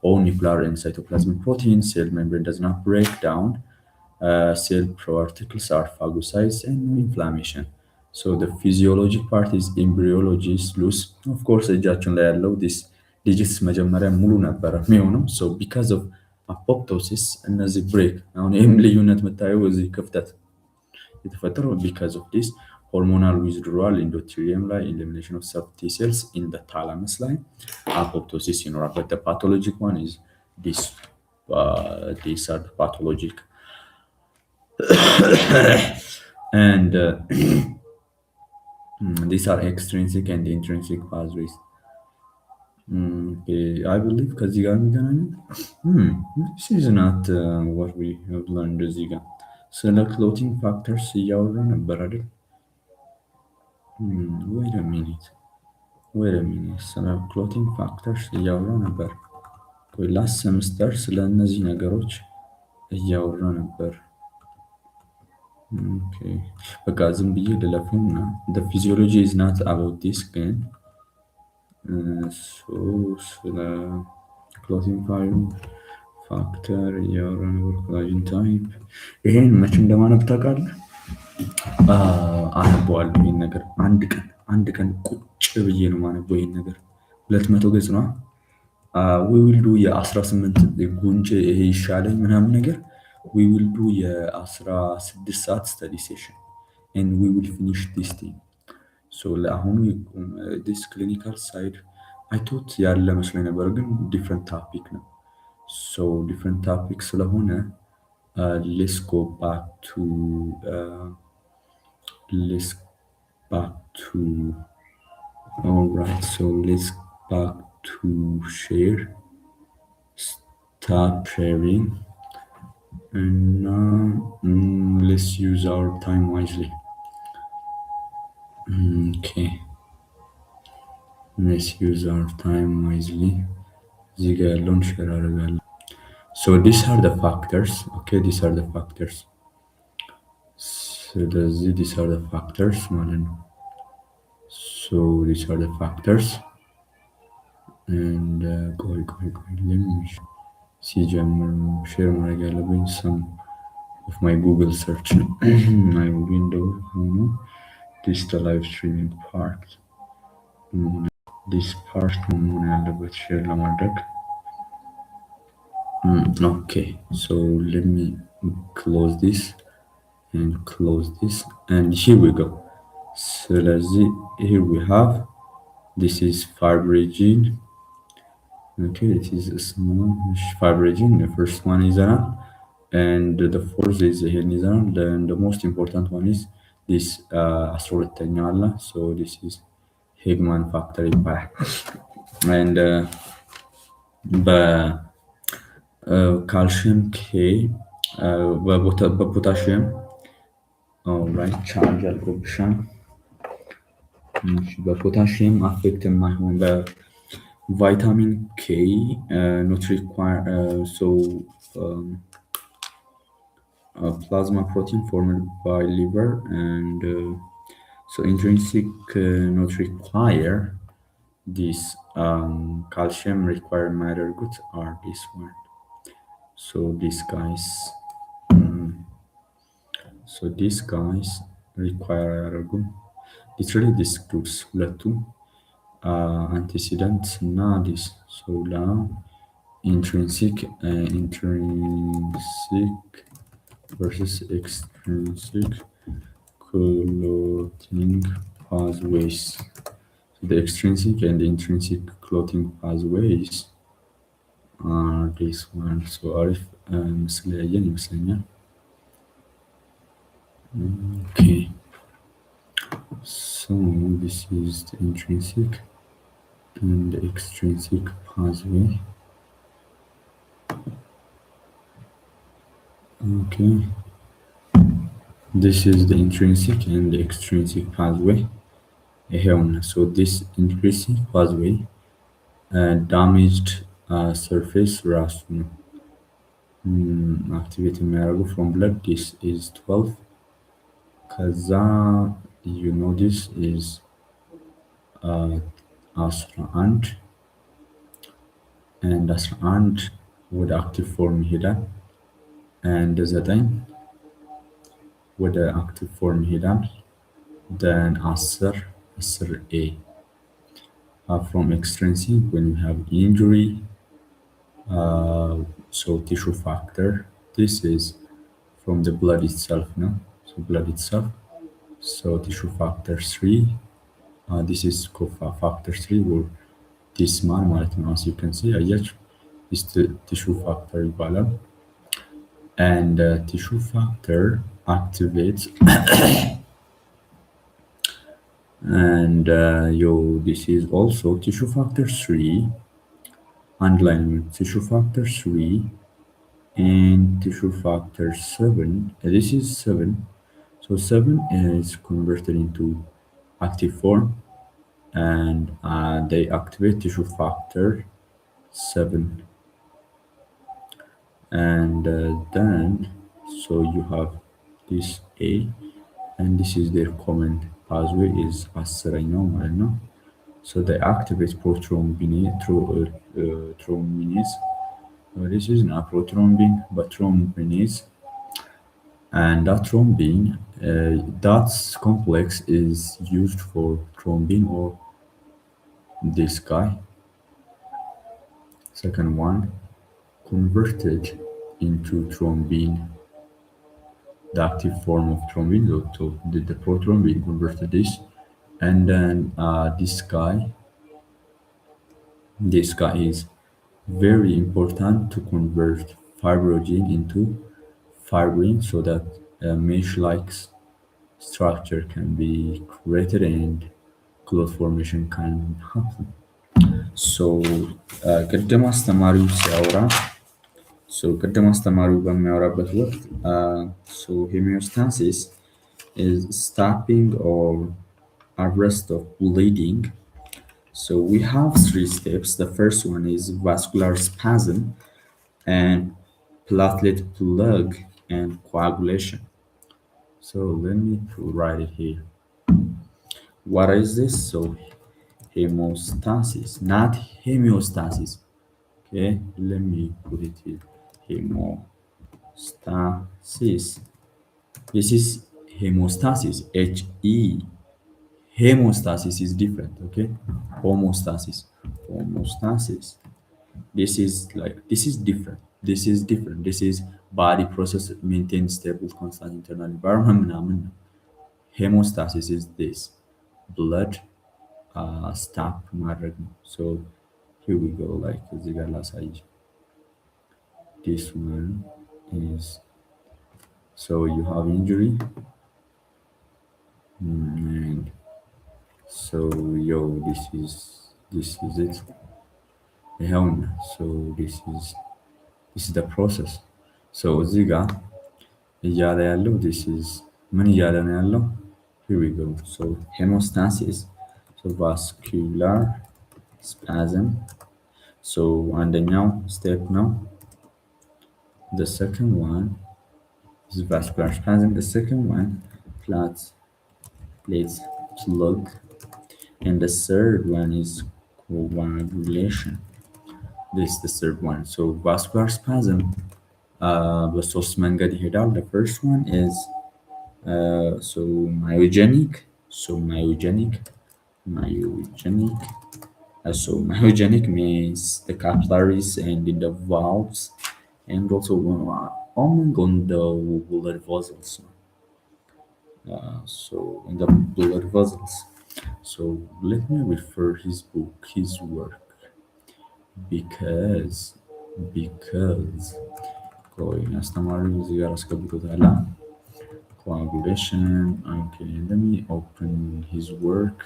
own nuclear and cytoplasmic protein. Cell membrane does not break down. Cell particles are phagocytes and no inflammation. So the physiologic part is embryology is loose. Of course, እጃችን ላይ ያለው this digits መጀመሪያ ሙሉ ነበረ የሚሆነው so because of apoptosis እነዚህ break አሁን ይህም ልዩነት የምታየው እዚህ ክፍተት የተፈጠረው because of this hormonal withdrawal endothelium ላይ elimination of soft T cells in the thalamus ላይ apoptosis ይኖራል. But the pathologic one is this these are the pathologic and these are extrinsic and intrinsic pathways. Okay, I believe ከዚህ ጋር የሚገናኘው this is not what we have learned እዚህ ጋር ስለ clothing factors እያወራ ነበር አይደል? wait a minute ስለ clothing factors እያወራ ነበር። ላስት ሰምስተር ስለ እነዚህ ነገሮች እያወራ ነበር። Okay. በቃ ዝም ብዬ ልለፈውና the physiology is not about this ግን so ስለ clothing factor እያወራ ነበር collagen type ይሄን መቼ እንደማነብ ታውቃለህ? አነበዋለሁ ይሄን ነገር አንድ ቀን ቁጭ ብዬ ነው ማነበው ይሄን ነገር 200 ገጽ ነው። we will do የ18 ጉንጭ ይሄ ይሻለኝ ምናምን ነገር we will do የ16 ሰዓት study session and we will finish this thing. So ለአሁኑ this clinical side I thought ያለ መስሎኝ ነበር ግን different topic ነው. So different topic ስለሆነ let's go back to all right so let's back to share stop sharing and now let's use our time wisely. Okay, let's use our time wisely. እዚህ ጋር ያለውን ሼር አደርጋለሁ። So these are the factors. Okay, these are the factors. ስለዚህ these are the factors ማለት ነው። So these are the factors and ቆይ ሲጀምር ሼር ማድረግ ያለብኝ some of my Google search my window ሆኖ this the live streaming part this part መሆን ያለበት ሼር ለማድረግ okay so let me close this and here we go. ስለዚህ here we have this is fibrinogen. Okay, it is a small fibrinogen. The first one is that, and the fourth is here. Then the most important one is this astrolitanyala. So this is Higman factor impact, and calcium K, potassium. All right, charge alcohol. Potassium affect my home. Vitamin K not require plasma protein formed by liver and so intrinsic not require This calcium required matter goods are this one. So these guys, these guys require ergo. Literally this goods ሁለቱ antecedent እና this so now intrinsic versus extrinsic clothing pathways. So the extrinsic and the intrinsic clothing pathways are this one. So አሪፍ ምስል ያየን ይመስለኛል። Okay, so this is the intrinsic and the extrinsic pathway. Okay, this is the intrinsic and the extrinsic pathway. So this intrinsic pathway damaged surface ራሱ ነው activate የሚያደርጉ from blood. This is 12 ከዛ you know this is 11 and 11 ወደ active form ይሄዳል and 9 ወደ active form ይሄዳል then 10A from extrinsic when you have injury so tissue factor this is from the blood itself no so blood itself so tissue factor 3 this is factor 3 or this man ማለት ነው as you can see አያችሁ this tissue factor ይባላል and tissue factor activates and this is also tissue factor 3 underline tissue factor 3 and tissue factor 7 this is 7 so 7 is converted into active form and they activate tissue factor 7 and then so you have this A and this is their common pathway is አስረኛው ማለት ነው so they activate thrombinase this is not prothrombin but thrombinase and that thrombin that complex is used for thrombin or this guy second one converted into thrombin the active form of thrombin so the prothrombin converted this and then this guy is very important to convert fibrinogen into fibrin so that a mesh-like structure can be created and clot formation can happen so ቅድም አስተማሪው ሲያወራ so ቅድም አስተማሪው በሚያወራበት ወቅት so homeostasis is stopping or arrest of bleeding so we have 3 steps the first one is vascular spasm and platelet plug and coagulation so let me write it here what is this so hemostasis not homeostasis okay let me put it here hemostasis this is hemostasis he hemostasis is different okay homostasis this is different this is body process maintain stable constant internal environment ምናምን ነው hemostasis is this blood stop ማድረግ ነው so here we go like እዚህ ጋር ላሳይ this one is so you have injury and so this is it so this is the process so እዚህ ጋር እያለ ያለው this is ምን እያለ ነው ያለው here we go so hemostasis so vascular spasm so አንደኛው step ነው the second one is vascular spasm the second one platelet plug and the third one is coagulation. This is the third one. So vascular spasm በሶስት መንገድ ይሄዳል. The first one is so myogenic. So myogenic. So myogenic means the capillaries and in the valves, and also only on the blood vessels. So in the blood vessels. So let me refer his book, his work, because because ቆይ አስተማሪው እዚህ ጋር አስገብቶታል። Coagulation. Okay, let me open his work.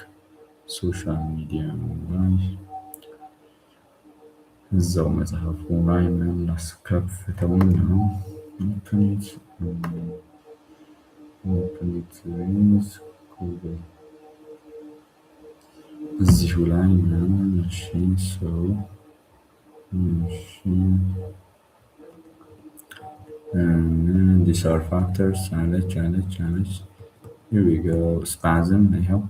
Social media ላይ እዛው መጽሐፉ ላይ ምንም ላስከፍተውና open it. Open it is Google. እዚሁ ላይ ምናምን እሺ ሰው እሺ these are factors challenge. Here we go. Spasm I help.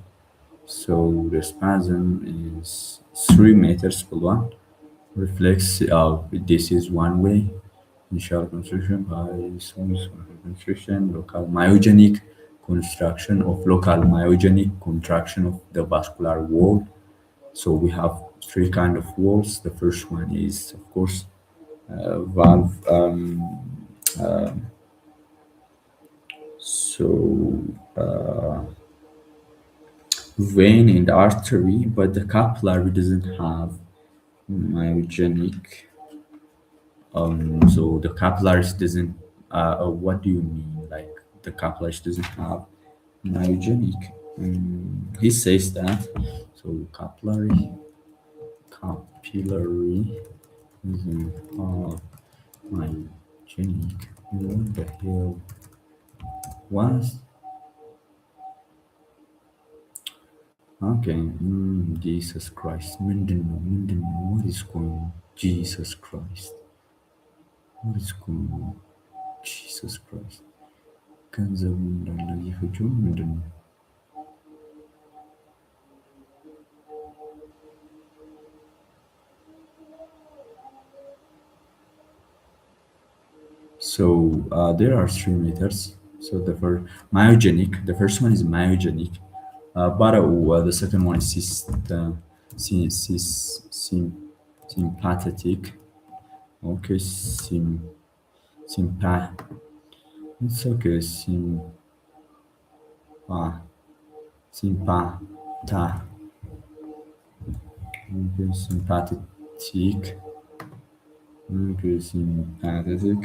So the spasm is 3 meters per one. Reflex this is one way. Initial construction by smooth construction, local myogenic construction of local myogenic contraction of the vascular wall. So we have three kind of walls. The first one is, of course, valve. So vein and artery, but the capillary doesn't have myogenic. So the capillaries doesn't. What do you mean? Like the capillaries doesn't have myogenic? He says that. So capillary doesn't have myogenic. What the hell was? Okay. Jesus Christ. ምንድነው? What is going on? Jesus Christ. What is going on? Jesus Christ. ገንዘቡ እንዳለ እየፈጀው ምንድነው? So there are 3 meters. So the first myogenic. The first one is myogenic. But the second one is sympathetic. Okay, it's okay. Sympatha. Okay, sympathetic. Okay, sympathetic.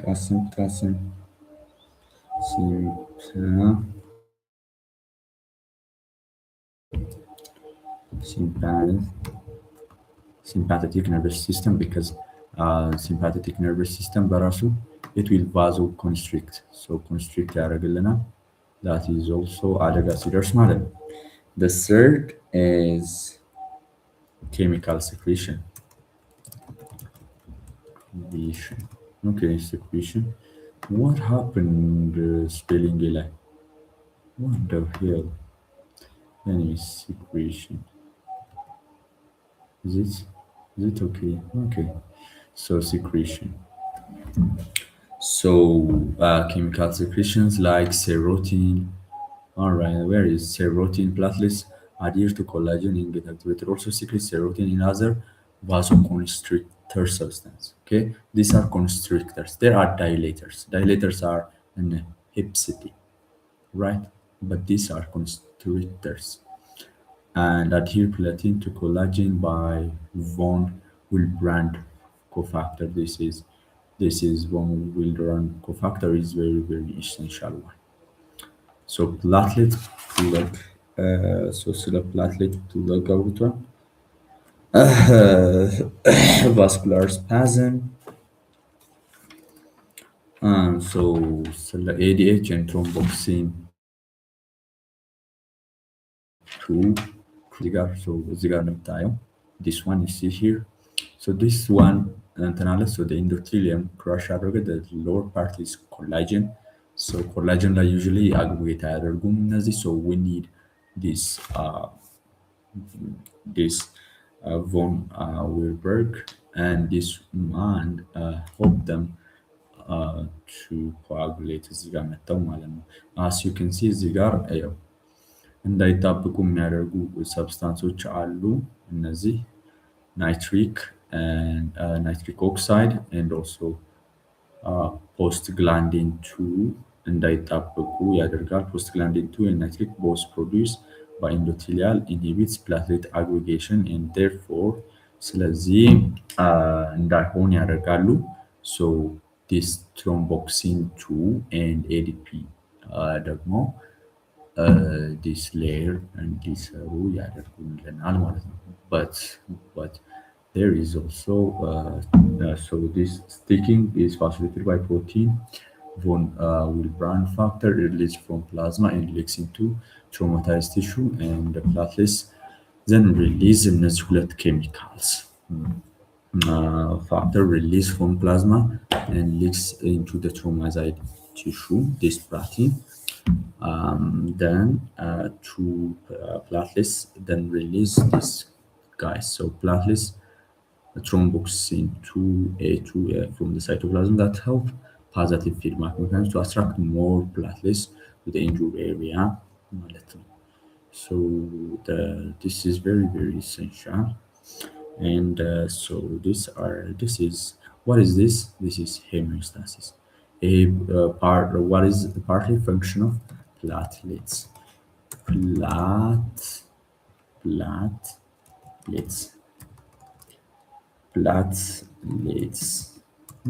Sympathetic nervous system, because sympathetic nervous system በራሱ it will vasoconstrict. So constrict ያደርግልናል. That is also አደጋ ሲደርስ ማለት ነው. The third is chemical secretion. Okay, secretion. What happened spelling ላይ? What the hell? Anyway, secretion. Is it okay? Okay. So secretion. So chemical secretions like serotonin. All right, where is serotonin? Platelets adhere to collagen and get activated. Also secrete serotonin in other vasoconstrictor substance. Okay, these are constrictors. There are dilators. Dilators are inhibitory, right? But these are constrictors. And adhere platin to collagen by von Willebrand cofactor. This is von Willebrand cofactor is very essential one. So platelet plug. So ስለ platelet plug አውርቷል. Vascular spasm. So ስለ ADH and thromboxane 2 cigar. So cigar እንደምታየው this one you see here. So this one እንትን አለ. So the endothelium crush አድርገ the lower part is collagen. So collagen ላይ usually aggregate አያደርጉም እነዚህ. So we need this von Wilberg, and this man helped them to coagulate እዚህ ጋር መጥተው ማለት ነው። as you can see እዚህ ጋር ያው እንዳይጣበቁ የሚያደርጉ ሰብስታንሶች አሉ። እነዚህ ናይትሪክ ናይትሪክ ኦክሳይድ and also ፖስትግላንዲን 2 እንዳይጣበቁ ያደርጋል። ፖስትግላንዲን 2 and nitric both produced by endothelial inhibits platelet aggregation and therefore ስለዚህ እንዳይሆን ያደርጋሉ። so this thromboxane 2 and ADP ደግሞ this layer እንዲሰሩ ያደርጉልናል ማለት ነው። but there is also so this sticking is facilitated by protein von Willebrand factor released from plasma and leaks into traumatized tissue and the platelets then release እነዚህ ሁለት chemicals factor released from plasma and leaks into the traumatized tissue this protein then two platelets then release this guys so platelets thromboxane 2A2A from the cytoplasm that help positive feedback mechanisms to attract more platelets to the injured area ማለት ነው። So this is very very essential and so this is what is this? This is homeostasis. A what is the partly function of platelets? Platelets. Platelets.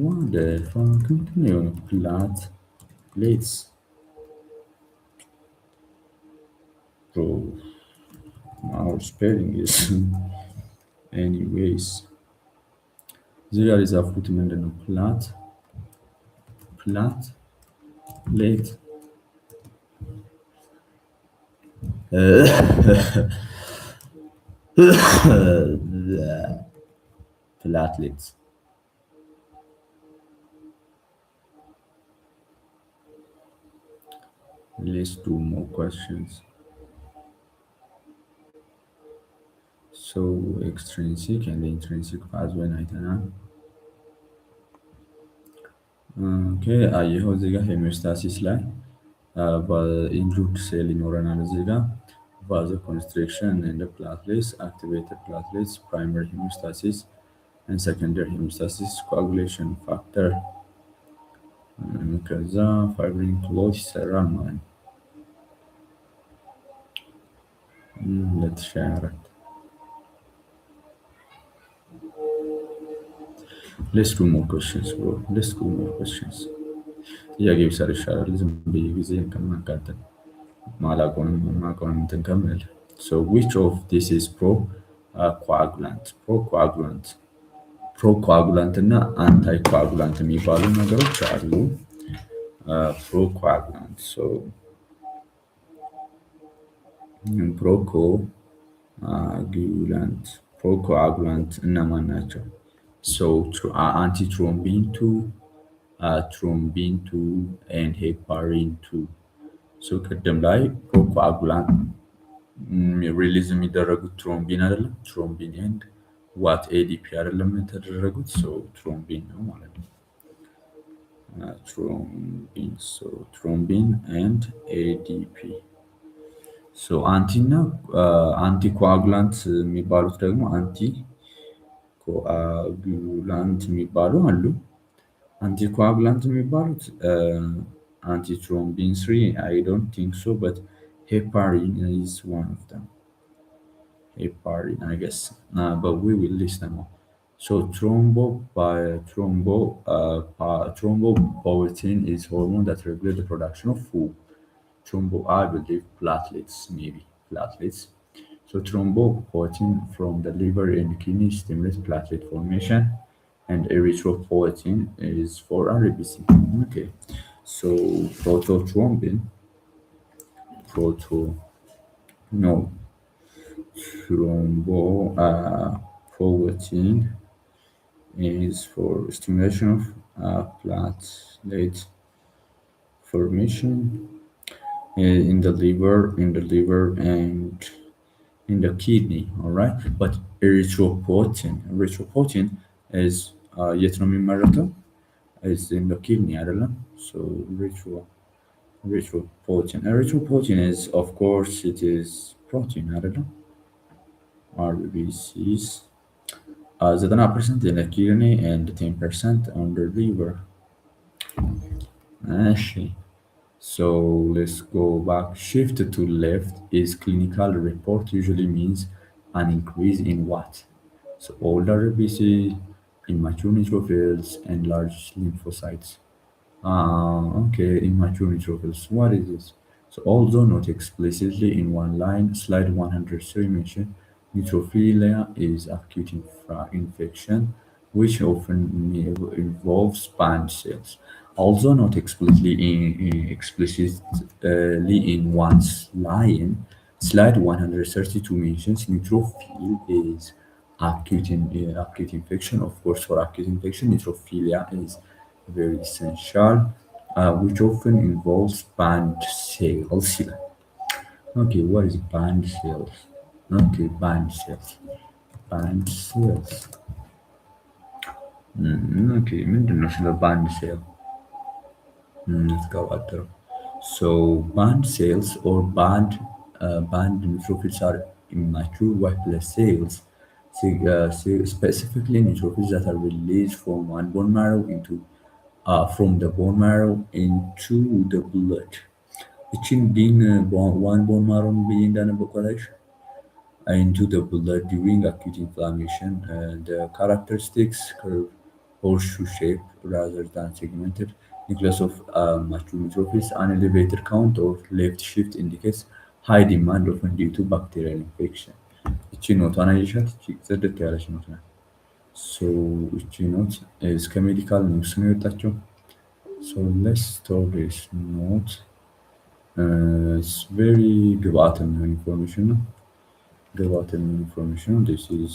What the fuck? Continue. Platelets. Bro, our spelling is anyways. There is a footman and plate. Platelets. Let's do more questions. So extrinsic and intrinsic pathway አይተናል። ኦኬ አየኸው እዚህ ጋር ሄሚዮስታሲስ ላይ በኢንጁርድ ሴል ይኖረናል። እዚህ ጋር vasoconstriction and the platelets, activated platelets, primary hemostasis and secondary hemostasis, coagulation factor ከዛ ፋይብሪን ክሎት ይሰራል ማለት ነው። 2024 Let's do more questions, bro. Let's do more questions. ጥያቄ ቢሰር ይሻላል ዝም ብዬ ጊዜ ከማቃጠል ማላውቀውን እንትን ከምል። So which of this is procoagulant? Procoagulant እና anticoagulant የሚባሉ ነገሮች አሉ። Procoagulant. So procoagulant እነማን ናቸው? So antithrombin 2, thrombin 2 and heparin 2. So ቅድም ላይ procoagulant ሪሊዝ የሚደረጉት ትሮምቢን አይደለም ትሮምቢን ኤንድ ዋት ኤዲፒ አይደለም የተደረጉት ሶ ትሮምቢን ነው ማለት ነው። ትሮምቢን ኤንድ ኤዲፒ ሶ አንቲና አንቲኮአጉላንት የሚባሉት ደግሞ አንቲኮአጉላንት የሚባሉ አሉ። አንቲኮአጉላንት የሚባሉት antithrombin 3 I don't think so but heparin is one of them. Heparin I guess but we will list them all. So thrombopoietin is hormone that regulates the production of food. I believe platelets, maybe platelets. So thrombopoietin from the liver and kidney stimulates platelet formation and erythropoietin is for RBC. Okay, so protothrombin thrombopoietin is for stimulation of platelet formation in the liver and in the kidney. All right, but Erythropoietin is የት ነው የሚመረተው? is in the kidney አይደለም? So erythropoietin is of course it is protein አይደለም? RBCs 90% in the kidney and 10% on the liver. ماشي. So let's go back. Shift to left is clinical report usually means an increase in what? So older RBC, immature neutrophils, and large lymphocytes. Okay, immature neutrophils. What is this? So although not explicitly in one line, slide 103 mention neutrophilia is acute infection, which often involves band cells. Although not explicitly in one line, slide 132 mentions neutrophil is acute infection. Of course, for acute infection, neutrophilia is very essential, which often involves band cells. Okay, what is band cells? Okay, band cells. Band cells. Okay, ምንድነው ስለ band cell? Let's go after. So band cells or band neutrophils are immature white blood cells, specifically neutrophils that are released from one bone marrow into from the bone marrow into the blood. ይችን ቢን ዋን ቦን ማሮን ብዬ እንዳነበቆላሽ into the blood during acute inflammation. The characteristics curve horseshoe shape rather than segmented nucleus of mature neutrophils. An elevated count or left shift indicates high demand often due to bacterial infection. ይቺ ኖቷን አየሻት? ይቺ ጽድት ያለች ኖት ናት። So ይቺ ኖት እስከ ሜዲካል ኒውስ ነው የወጣችው። So let's store this note. It's very ግብአት የሚሆን ኢንፎርሜሽን ነው። ግብአት የሚሆን ኢንፎርሜሽን ነው። This is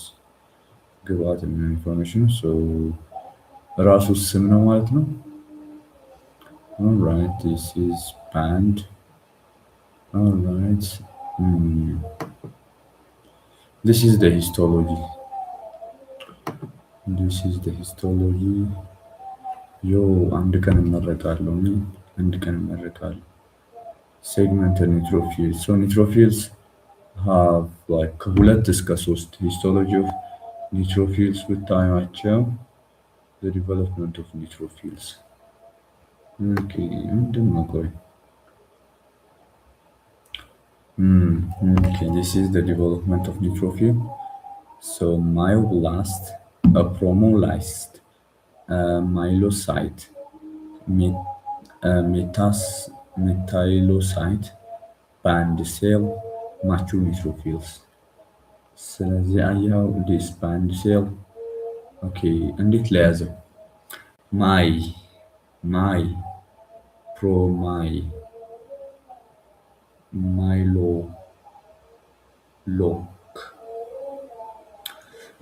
ግብአት የሚሆን ኢንፎርሜሽን ነው። So ራሱ ስም ነው ማለት ነው። Alright, this is band. Alright. This is the histology. This is the histology. Yo, አንድ ቀን እመረቃለሁ። አንድ ቀን እመረቃለሁ። Segmented neutrophils. So neutrophils have like ከሁለት እስከ ሶስት histology of neutrophils ብታዩአቸው the development of neutrophils. Okay, ምንድን ነው ቆይ? Okay, this is the development of neutrophil. So myoblast, a promolyst, myelocyte, metallocyte, band cell, mature neutrophils. ስለዚህ አያው this band cell. Okay, እንዴት ለያዘው? my lock.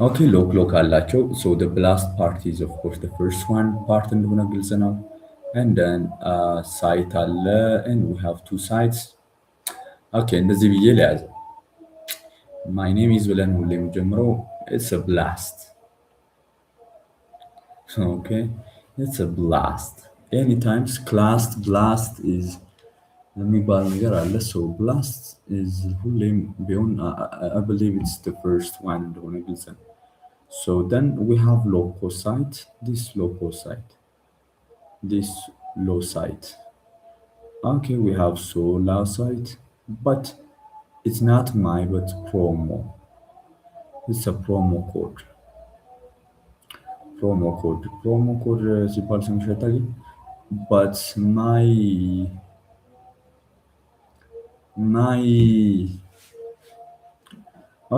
Okay, lock አላቸው. So the blast part is of course the first one part እንደሆነ ግልጽ ነው. And then site አለ and we have two sites. Okay, እንደዚህ ብዬ ለያዘው. My name is ብለን ሁሌ የምጀምረው it's a blast. Okay, it's a blast. Anytime classed blast is የሚባል ነገር አለ. So blast is ሁሌም ቢሆን I believe it's the first one እንደሆነ ግልጽ ነው. So then we have leukocyte, this leukocyte. Okay, we have solasite, but it's not my but promo. It's a promo code. Promo code ሲባል ሰምተሽ አታውቂም? But my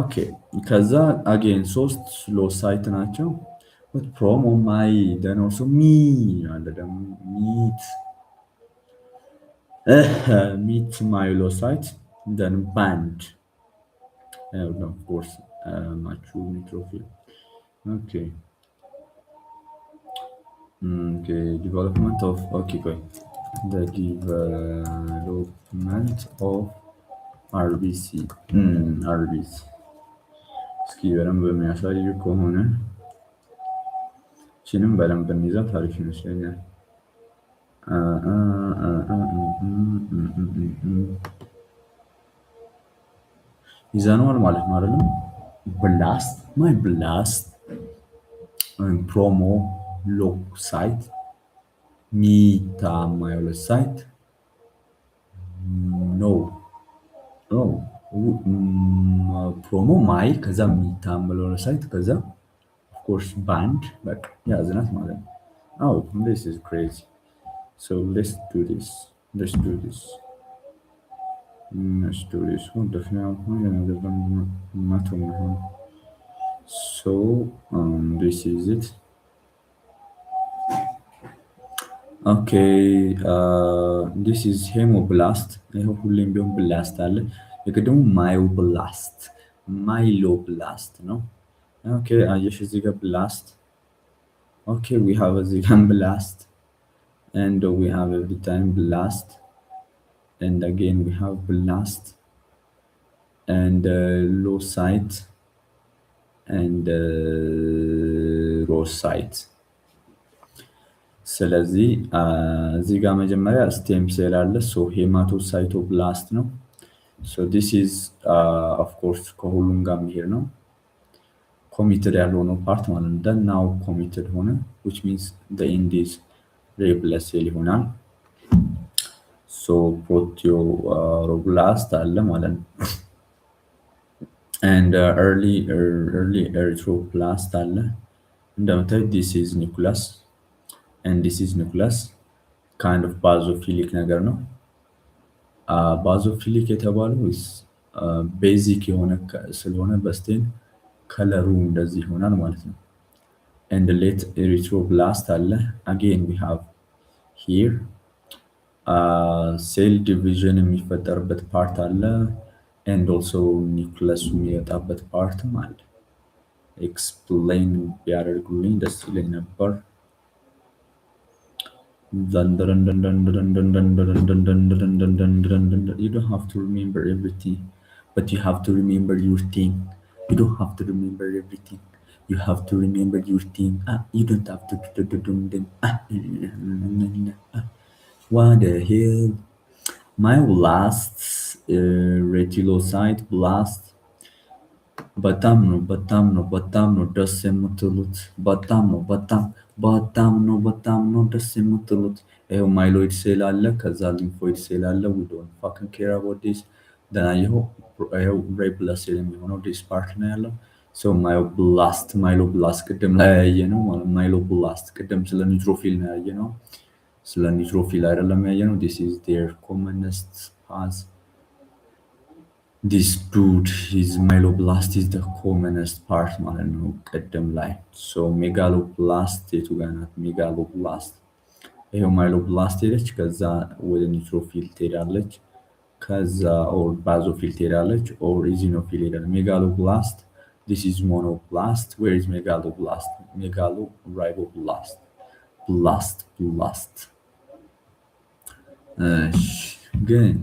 okay, ከዛ again ሶስት ሎሳይት ናቸው. But promo my then also me አለ ደግሞ meet myelocyte then band and of course mature neutrophil. Okay. Okay, development of the development of RBC. RBC. እስኪ በደንብ የሚያሳይ ከሆነ ይህችንም በደንብ እንይዛት አሪፍ ይመስለኛል። ይዘነዋል ማለት ነው አይደለም? ብላስት ማይ ብላስት ፕሮሞ ሎክ ሳይት ሚታ ማይለት ሳይት ኖ ኖ ፕሮሞ ማይ ከዛ ሚታ የምለው ሳይት ከዛ ኦፍኮርስ ባንድ በቃ ያዝናት ማለት ነው። አዎ this is crazy. So let's do this. Let's do this. Let's do this. What the hell? So this is it. Okay, this is hemoblast. ይኸው ሁሌም ቢሆን ብላስት አለ። የቅድሙ ማዮብላስት ማይሎብላስት ነው። ኦኬ አየሽ እዚህ ጋር ብላስት። ኦኬ we have እዚህ ጋር blast and we have every time blast and again we have blast and low site and raw site. ስለዚህ እዚህ ጋር መጀመሪያ ስቴም ሴል አለ። ሶ ሄማቶሳይቶብላስት ነው። ሶ ዲስ ኢዝ ኦፍ ኮርስ ከሁሉም ጋር የሚሄድ ነው። ኮሚትድ ያልሆነው ፓርት ማለት ነው። ደን ናው ኮሚትድ ሆነ which means the end is ሬድ ብለድ ሴል ይሆናል። ሶ ፕሮቲዮሮብላስት አለ ማለት ነው። and early erythroblast አለ። እንደምታዩት this is nucleus and this is nucleus kind of basophilic ነገር ነው። ባዞፊሊክ የተባለው ቤዚክ የሆነ ስለሆነ በስቴን ከለሩ እንደዚህ ይሆናል ማለት ነው። and late erythroblast አለ። again we have here ሴል ዲቪዥን የሚፈጠርበት ፓርት አለ and also ኒውክለሱ የሚወጣበት ፓርትም አለ። ኤክስፕሌን ቢያደርጉልኝ ደስ ይለኝ ነበር። You don't have to remember everything, but you have to remember your thing. You don't have to remember everything. You have to remember your thing. You don't have to what the hell? My last reticulocyte blast በጣም ነው ደስ የምትሉት። በጣም ነው ደስ የምትሉት። ይኸው ማይሎይድ ሴል አለ፣ ከዛ ሊምፎይድ ሴል አለ። we don't fucking care about this። ደና ይኸው ሬድ ብለድ ሴል የሚሆነው ዲስ ፓርት ነው ያለው። ሶ ማይሎብላስት ቅድም ላይ ያየ ነው ማለት ማይሎብላስት ቅድም ስለ ኒውትሮፊል ነው ያየ ነው። ስለ ኒውትሮፊል አይደለም ያየ ነው። this is their commonest cause. This dude, his myeloblast is the commonest part ማለት ነው ቅድም ላይ። ሶ ሜጋሎብላስት የቱ ጋር ናት? ሜጋሎብላስት ይሄው ማይሎብላስት ሄደች፣ ከዛ ወደ ኒውትሮፊል ትሄዳለች፣ ከዛ ኦር ባዞፊል ትሄዳለች፣ ኦር ኢዚኖፊል ሄዳለች። ሜጋሎብላስት this is monoblast. Where is megaloblast? Megaloryboblast. Blast. Again.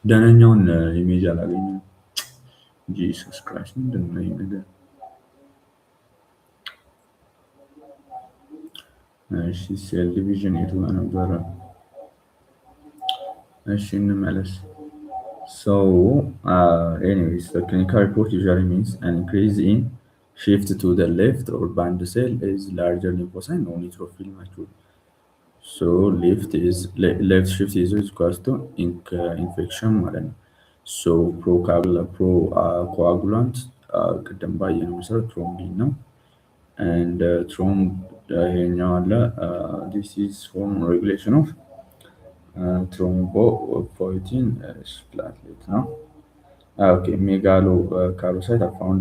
ደህነኛውን ኢሜጅ አላገኘም። ጂሰስ ክራይስት ምንድን ነው ይሄ ነገር? እሺ ሴል ዲቪዥን የቱ ጋር ነበረ? እሺ እንመለስ። So, anyways, the clinical report usually means an increase in shift to the left or band cell is larger lymphocyte, no neutrophil mature. So, left shift is equals to infection ማለት ነው። So, coagulant ቅድም ባየነው መሰረት ትሮምቢን ነው and ይሄኛው አለ this is hormone regulation of thrombopoietin platelet ነው። Okay, megalokaryocyte are found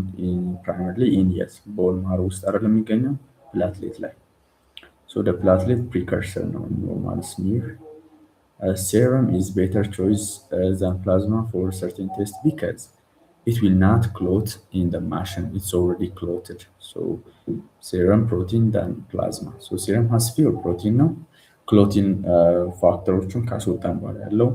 primarily in bone marrow ውስጥ አይደለም የሚገኘው ፕላትሌት ላይ። So the platelet precursor ነው normal smear. Serum is better choice than plasma for certain tests because it will not clot in the machine. It's already clotted. So serum protein than plasma. So serum has fewer protein now. Clotting factor ካስወጣን በኋላ ያለው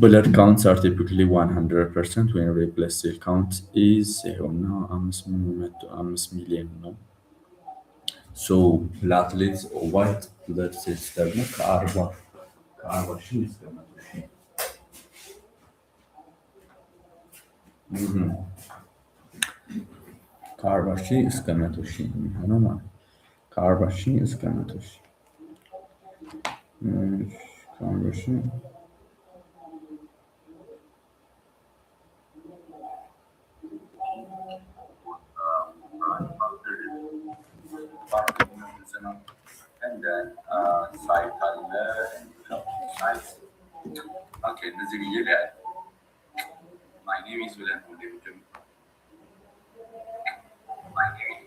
blood counts are typically 100% when red blood cell count is ይኸውና 5 ሚሊዮን ነው። So platelets or white blood cells ደግሞ ከአርባ ሺህ እስከ መቶ ሺህ ከአርባ ሺህ እስከ መቶ ሺህ የሚሆነው ማለት ነው። ከአርባ ሺህ እስከ መቶ ሺህ ከአርባ ሺህ and then site and sites. Okay, this is really my name is William. My name is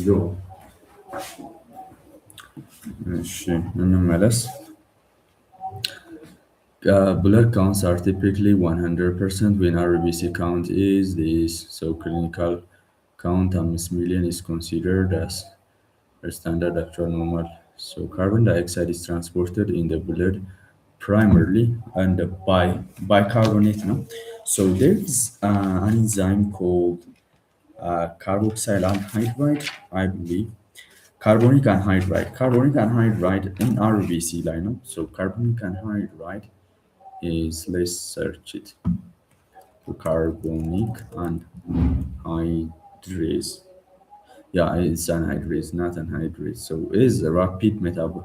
Yo. እሺ እንመለስ። Blood counts are typically 100% when RBC count is this. So clinical count 5 million is considered as a standard actual normal. So carbon dioxide is transported in the blood primarily and by bicarbonate. No? So there's an enzyme called carboxyl anhydride, I believe. Carbonic anhydride in RBC line. So carbonic anhydride is, let's search it. So carbonic anhydrase. Yeah, it's anhydrase, not anhydrase. So it is a rapid metallo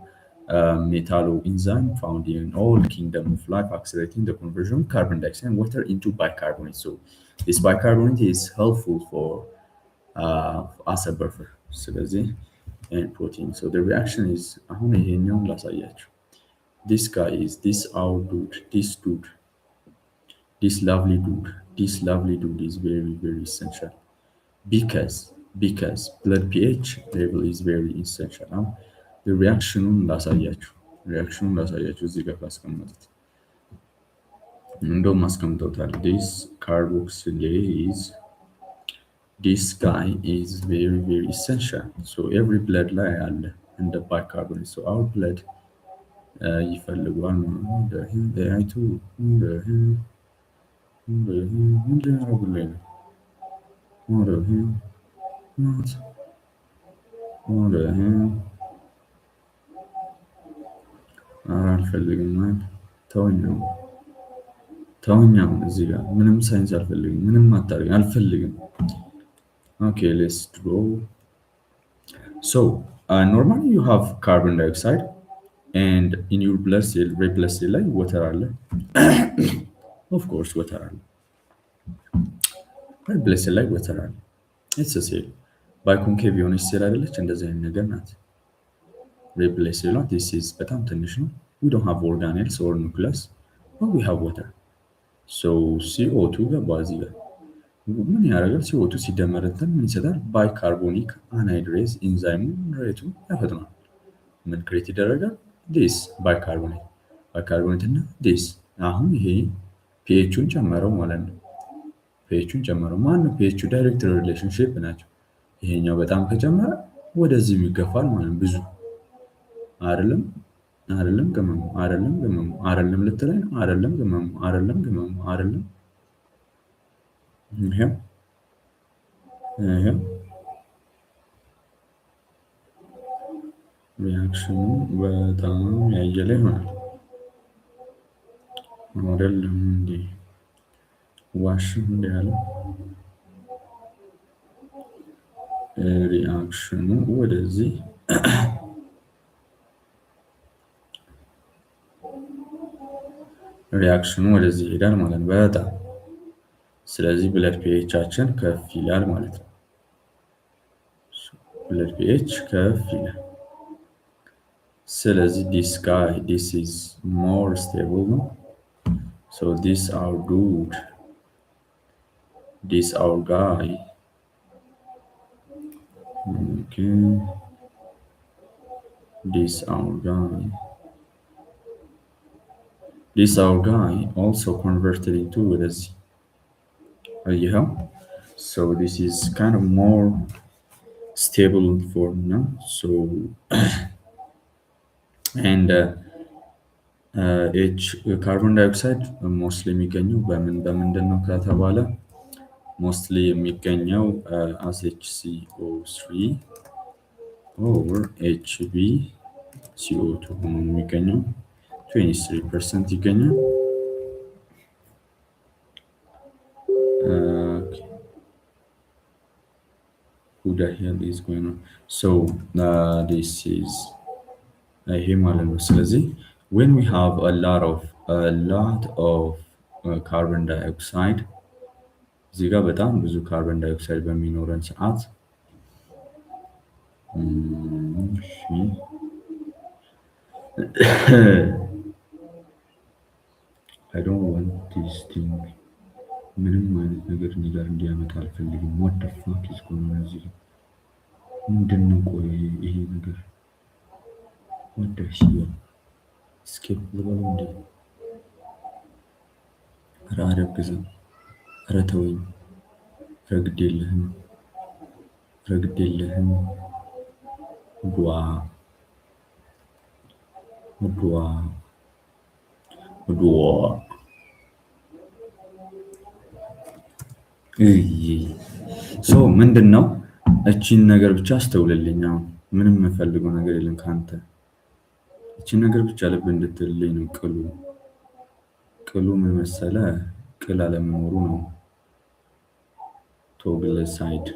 enzyme found in all kingdom of life, accelerating the conversion of carbon dioxide and water into bicarbonate. So this bicarbonate is helpful for as a buffer. ስለዚህ and protein. So the reaction is አሁን ይሄኛውን ላሳያችሁ. This guy is this our dude, this lovely dude is very very essential because blood pH level is very essential. Now the reactionን ላሳያችሁ እዚህ ጋር ካስቀመጡት እንደውም አስቀምጠውታል። this carboxylase this guy is very very essential. So every blood ላይ አለ እንደ bicarbonate. So our blood ይፈልገዋል አይቱ ምንድን ያደረጉልኝ ነው? አልፈልግም ተወኝ አሁን እዚህ ጋር ምንም ሳይንስ አልፈልግም። ምንም አታርገኝ አልፈልግም። Okay, let's draw. So normally you have carbon dioxide and in your blood cell, red blood cell ላይ water አለ። Of course water አለ። red blood cell ላይ water አለ። It's a cell. ባይኮንኬቭ የሆነች ሴል አይደለች? እንደዚህ አይነት ነገር ናት። red blood cell ናት። This is በጣም ትንሽ ነው። We don't have organelles or nucleus, but we have water. So CO2 ገባ እዚህ ጋር ምን ያደርጋል? CO2 ሲደመርበት ምን ይሰጣል? ባይካርቦኒክ አንሃይድሬዝ ኢንዛይሙ ሬቱ ያፈጥናል። ምን ክሬት ይደረጋል? ዲስ ባይካርቦኔት እና ዲስ አሁን ይሄ ፒኤቹን ጨመረው ማለት ነው። ፒኤቹን ጨመረው ማን ነው? ፒኤቹ ዳይሬክት ሪሌሽንሺፕ ናቸው። ይሄኛው በጣም ከጨመረ ወደዚህ ይገፋል ማለት ብዙ አይደለም አይደለም ልትለኝ ነው። አይደለም ይሄ ሪያክሽኑ በጣም ያየለ ይሆናል። አይደለም እንዴ ዋሽ እንደ ያለው ሪያክሽኑ ወደዚህ ይሄዳል ማለት ነው በጣም ስለዚህ ብለድ ፒኤቻችን ከፍ ይላል ማለት ነው። ብለድ ፒኤች ከፍ ይላል። ስለዚህ this is more stable ነው። So these are good. This our guy. Okay. This our guy. This our guy also converted into this. Yeah. So this is kind of more stable form now. So and H carbon dioxide mostly የሚገኘው በምንድን ነው ከተባለ mostly የሚገኘው as HCO3 or HbCO2 ሆኖ ነው የሚገኘው 23% ይገኛል። Okay, who the hell is going on? So this is ይሄ ማለት ነው። ስለዚህ when we have a lot of carbon dioxide እዚህ ጋር በጣም ብዙ ካርበን ዳይኦክሳይድ በሚኖረን ሰዓት እሺ፣ I don't want this thing ምንም አይነት ነገር እኔ ጋር እንዲያመጣ አልፈልግም። what the fuck is going on እዚህ ጋር ምንድን ነው? ቆይ ይሄ ነገር what the hell escape ልበለው እንዴ? ኧረ አረግዝም፣ ኧረ ተወኝ፣ ኧረ ግድ የለህም፣ ኧረ ግድ የለህም ውዷ ውዷ ውዷ ሶ ምንድን ነው? እቺን ነገር ብቻ አስተውልልኝ። አሁን ምንም የምፈልገው ነገር የለም ከአንተ። እቺን ነገር ብቻ ልብ እንድትልልኝ ነው። ቅሉ ምን መሰለ? ቅል አለመኖሩ ነው። ቶግል ሳይድ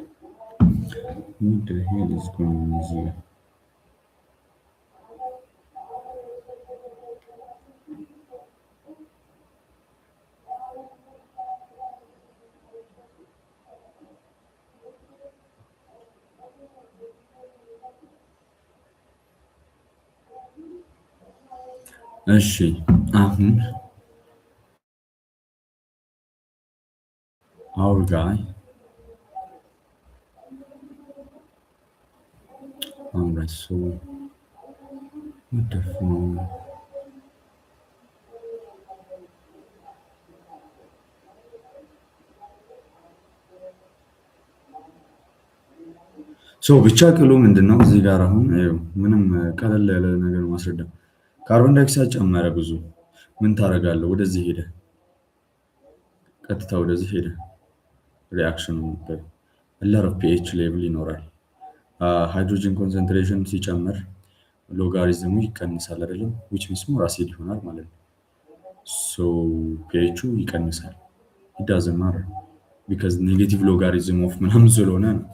ምንድን ይሄ ልጅ እዚህ እሺ አሁን our guy alright, so what the fuck? ሶ ብቻ ቅሉ ምንድነው? እዚህ ጋር አሁን ምንም ቀለል ያለ ነገር ማስረዳ። ካርቦን ዳይኦክሳይድ ጨመረ ብዙ። ምን ታደርጋለህ? ወደዚህ ሄደ፣ ቀጥታ ወደዚህ ሄደ። ሪአክሽኑ lot of pH ሌቭል ይኖራል። ሃይድሮጅን ኮንሰንትሬሽን ሲጨምር ሎጋሪዝሙ ይቀንሳል አይደለም? which means more አሲድ ይሆናል ማለት ነው። ሶ pH ይቀንሳል። it doesn't matter because ኔጌቲቭ ሎጋሪዝም ኦፍ ምናምን ስለሆነ ነው።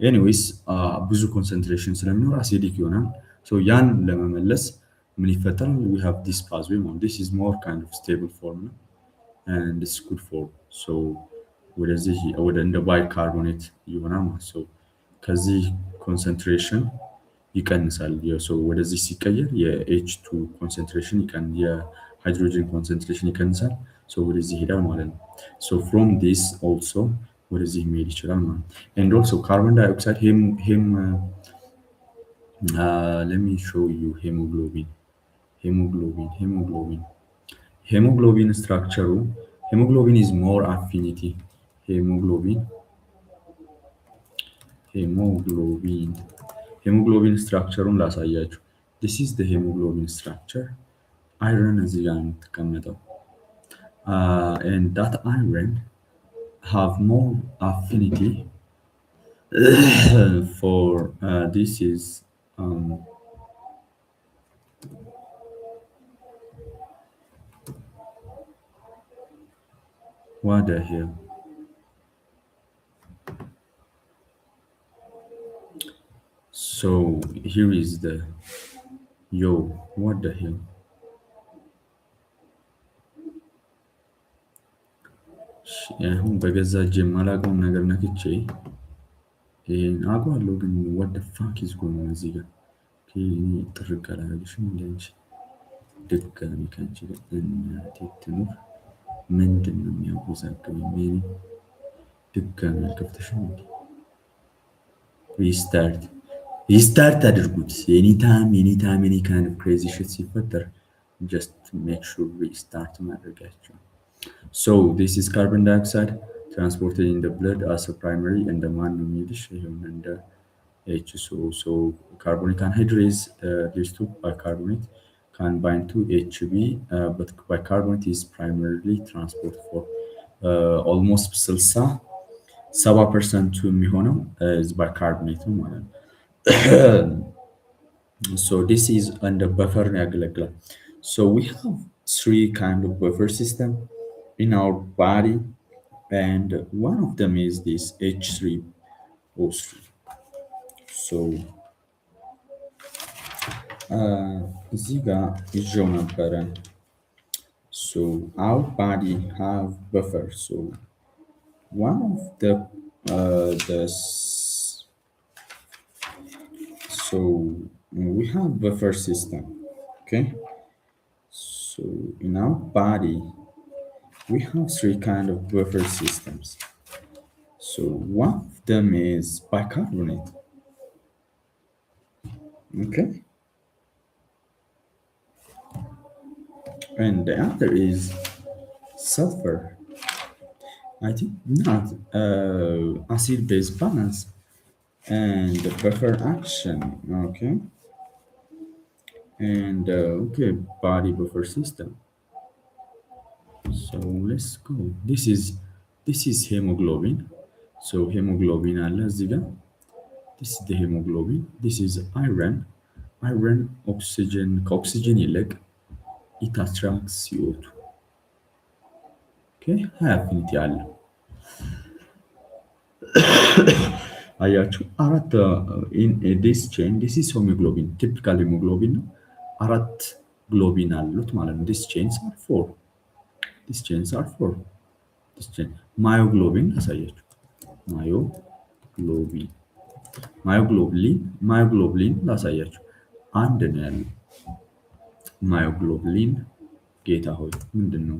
ኤኒዌይስ ብዙ ኮንሰንትሬሽን ስለሚኖር አሲዲክ ይሆናል። ሶ ያን ለመመለስ ምን ይፈጠራል? we have this pathway ማለት this is more kind of stable form ነው and it's good for so ወደዚህ ወደ እንደ ባይካርቦኔት ይሆናል ማለት ነው። ከዚህ ኮንሰንትሬሽን ይቀንሳል። ሶ ወደዚህ ሲቀየር የኤች2 ኮንሰንትሬሽን የሃይድሮጅን ኮንሰንትሬሽን ይቀንሳል። ሶ ወደዚህ ይሄዳል ማለት ነው። ሶ ፍሮም ዲስ ኦልሶ ወደዚህ መሄድ ይችላል ማለት ነው። ኤንድ ኦልሶ ካርቦን ዳይኦክሳይድ let me show you hemoglobin structure. Hemoglobin is more affinity. hemoglobin structure ላሳያችሁ። this is the hemoglobin structure. iron እዚህ ጋር ነው የተቀመጠው and that iron have more affinity for this is what the hell? So here is the what the hell? አሁን በገዛ እጄ የማላውቀውን ነገር ነክቼ ይሄን አውቀዋለሁ ግን what the fuck is going on እዚህ ጋር ጥርቅ አላደረግሽም እንደ አንቺ ድጋሚ ከአንቺ ጋር እናቴ ትኑር። ምንድን ነው የሚያወዛግበኝ? ድጋሚ አልከፍተሽም እንዴ? ሪስታርት ሪስታርት አድርጉት። ኤኒ ታይም ኤኒ ካይንድ ኦፍ ክሬዚ ሽት ሲፈጠር ጀስት ሜክ ሹር ሪስታርት ማድረጋቸው። ሶ ዲስ ኢዝ ካርቦን ዳይኦክሳይድ ትራንስፖርትድ ኢን ዘ ብለድ አስ ፕራይመሪ እንደ ማን ነው የሚልሽ? ይሁን እንደ H2O. So carbonic anhydrase leads to bicarbonate can bind to HB, but bicarbonate is primarily transport for almost 60-70% የሚሆነው is bicarbonate ነው ማለት ነው። So this is under buffer ያገለግላል። So we have three kind of buffer system in our body, and one of them is this H3O3. So እዚህ ጋር ይዤው ነበረ። So our body have buffer. So one of so we have buffer system. Okay. So in our body we have three kind of buffer systems. So one of them is bicarbonate. Okay. And the other is sulfur. I think not acid-base balance and the buffer action. Okay. And okay, body buffer system. So let's go. This is hemoglobin. So hemoglobin አለ እዚህ ጋር. This is the hemoglobin. This is iron. Iron oxygen ከኦክሲጅን ይልቅ it attracts CO2. Okay, high affinity አለው። አያችሁ አራት in this chain this is hemoglobin typical hemoglobin ነው። አራት ግሎቢን አሉት ማለት ነው። These chains are four. These chains are four. This chain ማዮግሎቢን አሳያችሁ። ማዮግሎቢን ላሳያችሁ። አንድ ነው ያለው ማዮግሎቢን። ጌታ ሆይ ምንድነው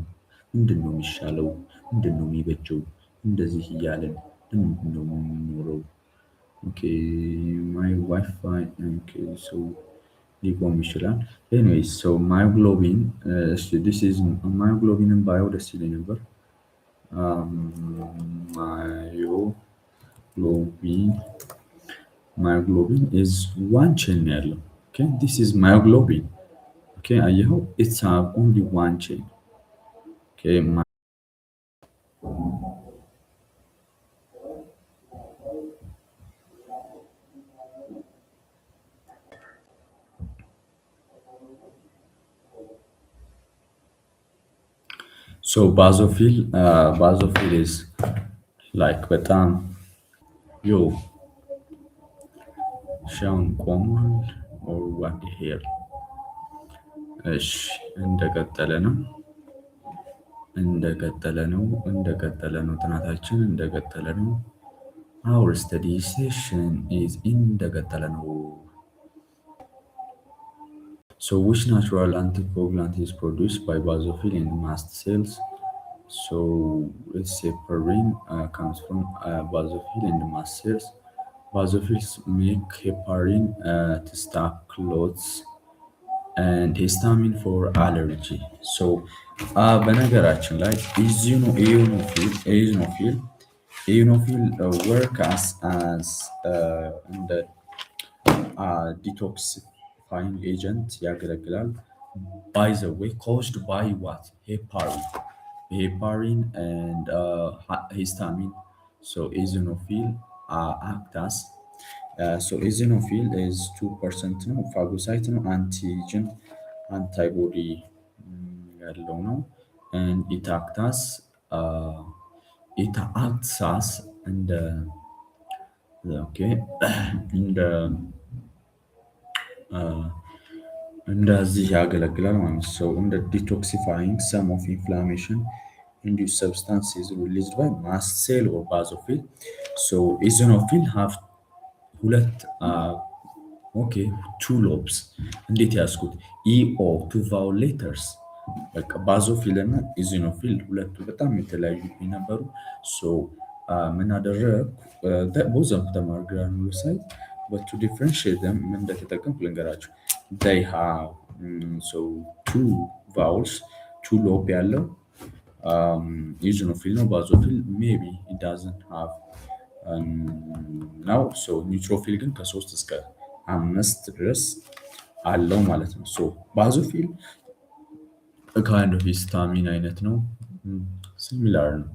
የሚሻለው? ምንድነው የሚበጀው? እንደዚህ እያለን ምንድነው የምንኖረው? ኦኬ ማይ ዋይፋይ ኦኬ ሶ ሊቆም ይችላል። ኤኒዌይስ ሶ ማዮግሎቢን this is ማዮግሎቢንን ባየው ደስ ይለኝ ነበር። ማዮግሎቢን is one chain ነው ያለው። Okay, this is myoglobin. Okay, አየኸው it's have only one chain. Okay, so basophil is like በጣም yo ሻውን ቆሟል or what the hell? እሺ እንደቀጠለ ነው ጥናታችን እንደቀጠለ ነው። our study session is እንደቀጠለ ነው። So which natural anticoagulant is produced by basophil in mast cells? So let's say heparin comes from basophil in the mast cells. Basophils make heparin to stop clots and histamine for allergy. So በነገራችን ላይ eosinophil work as the detoxifying agent ያገለግላል. By the way, caused by what? Heparin and histamine. So eosinophil act as so eosinophil is 2% ነው ፋጎሳይት ነው አንቲጅን አንታይቦዲ ያለው ነው and it acts as እንደ okay እንደዚህ ያገለግላል ማለት ነው። So እንደ detoxifying some of inflammation induced substances released by mast cell or basophil. So eosinophil have ሁለት ኦኬ two lobes እንዴት ያስኩት ኢኦ two vowel letters በቃ ባዞፊል እና ኢዚኖፊል ሁለቱ በጣም የተለያዩ ነበሩ። ሶ ምን አደረግኩ? ቦዝ ኦፍ ዘም አር ግራኑሎሳይት በት ቱ ዲፍረንሺየት ዘም ምን እንደተጠቀምኩ ልንገራችሁ። ዴይ ሃቭ ሶ ቱ ቫውልስ ቱ ሎብ ያለው ኢዝኖፊል ነው። ባዞፊል ሜቢ ኢት ዳዝንት ሃቭ ነው። ሶ ኒውትሮፊል ግን ከሶስት እስከ አምስት ድረስ አለው ማለት ነው። ሶ ባዞፊል ካይንድ ኦፍ ሂስታሚን አይነት ነው፣ ሲሚላር ነው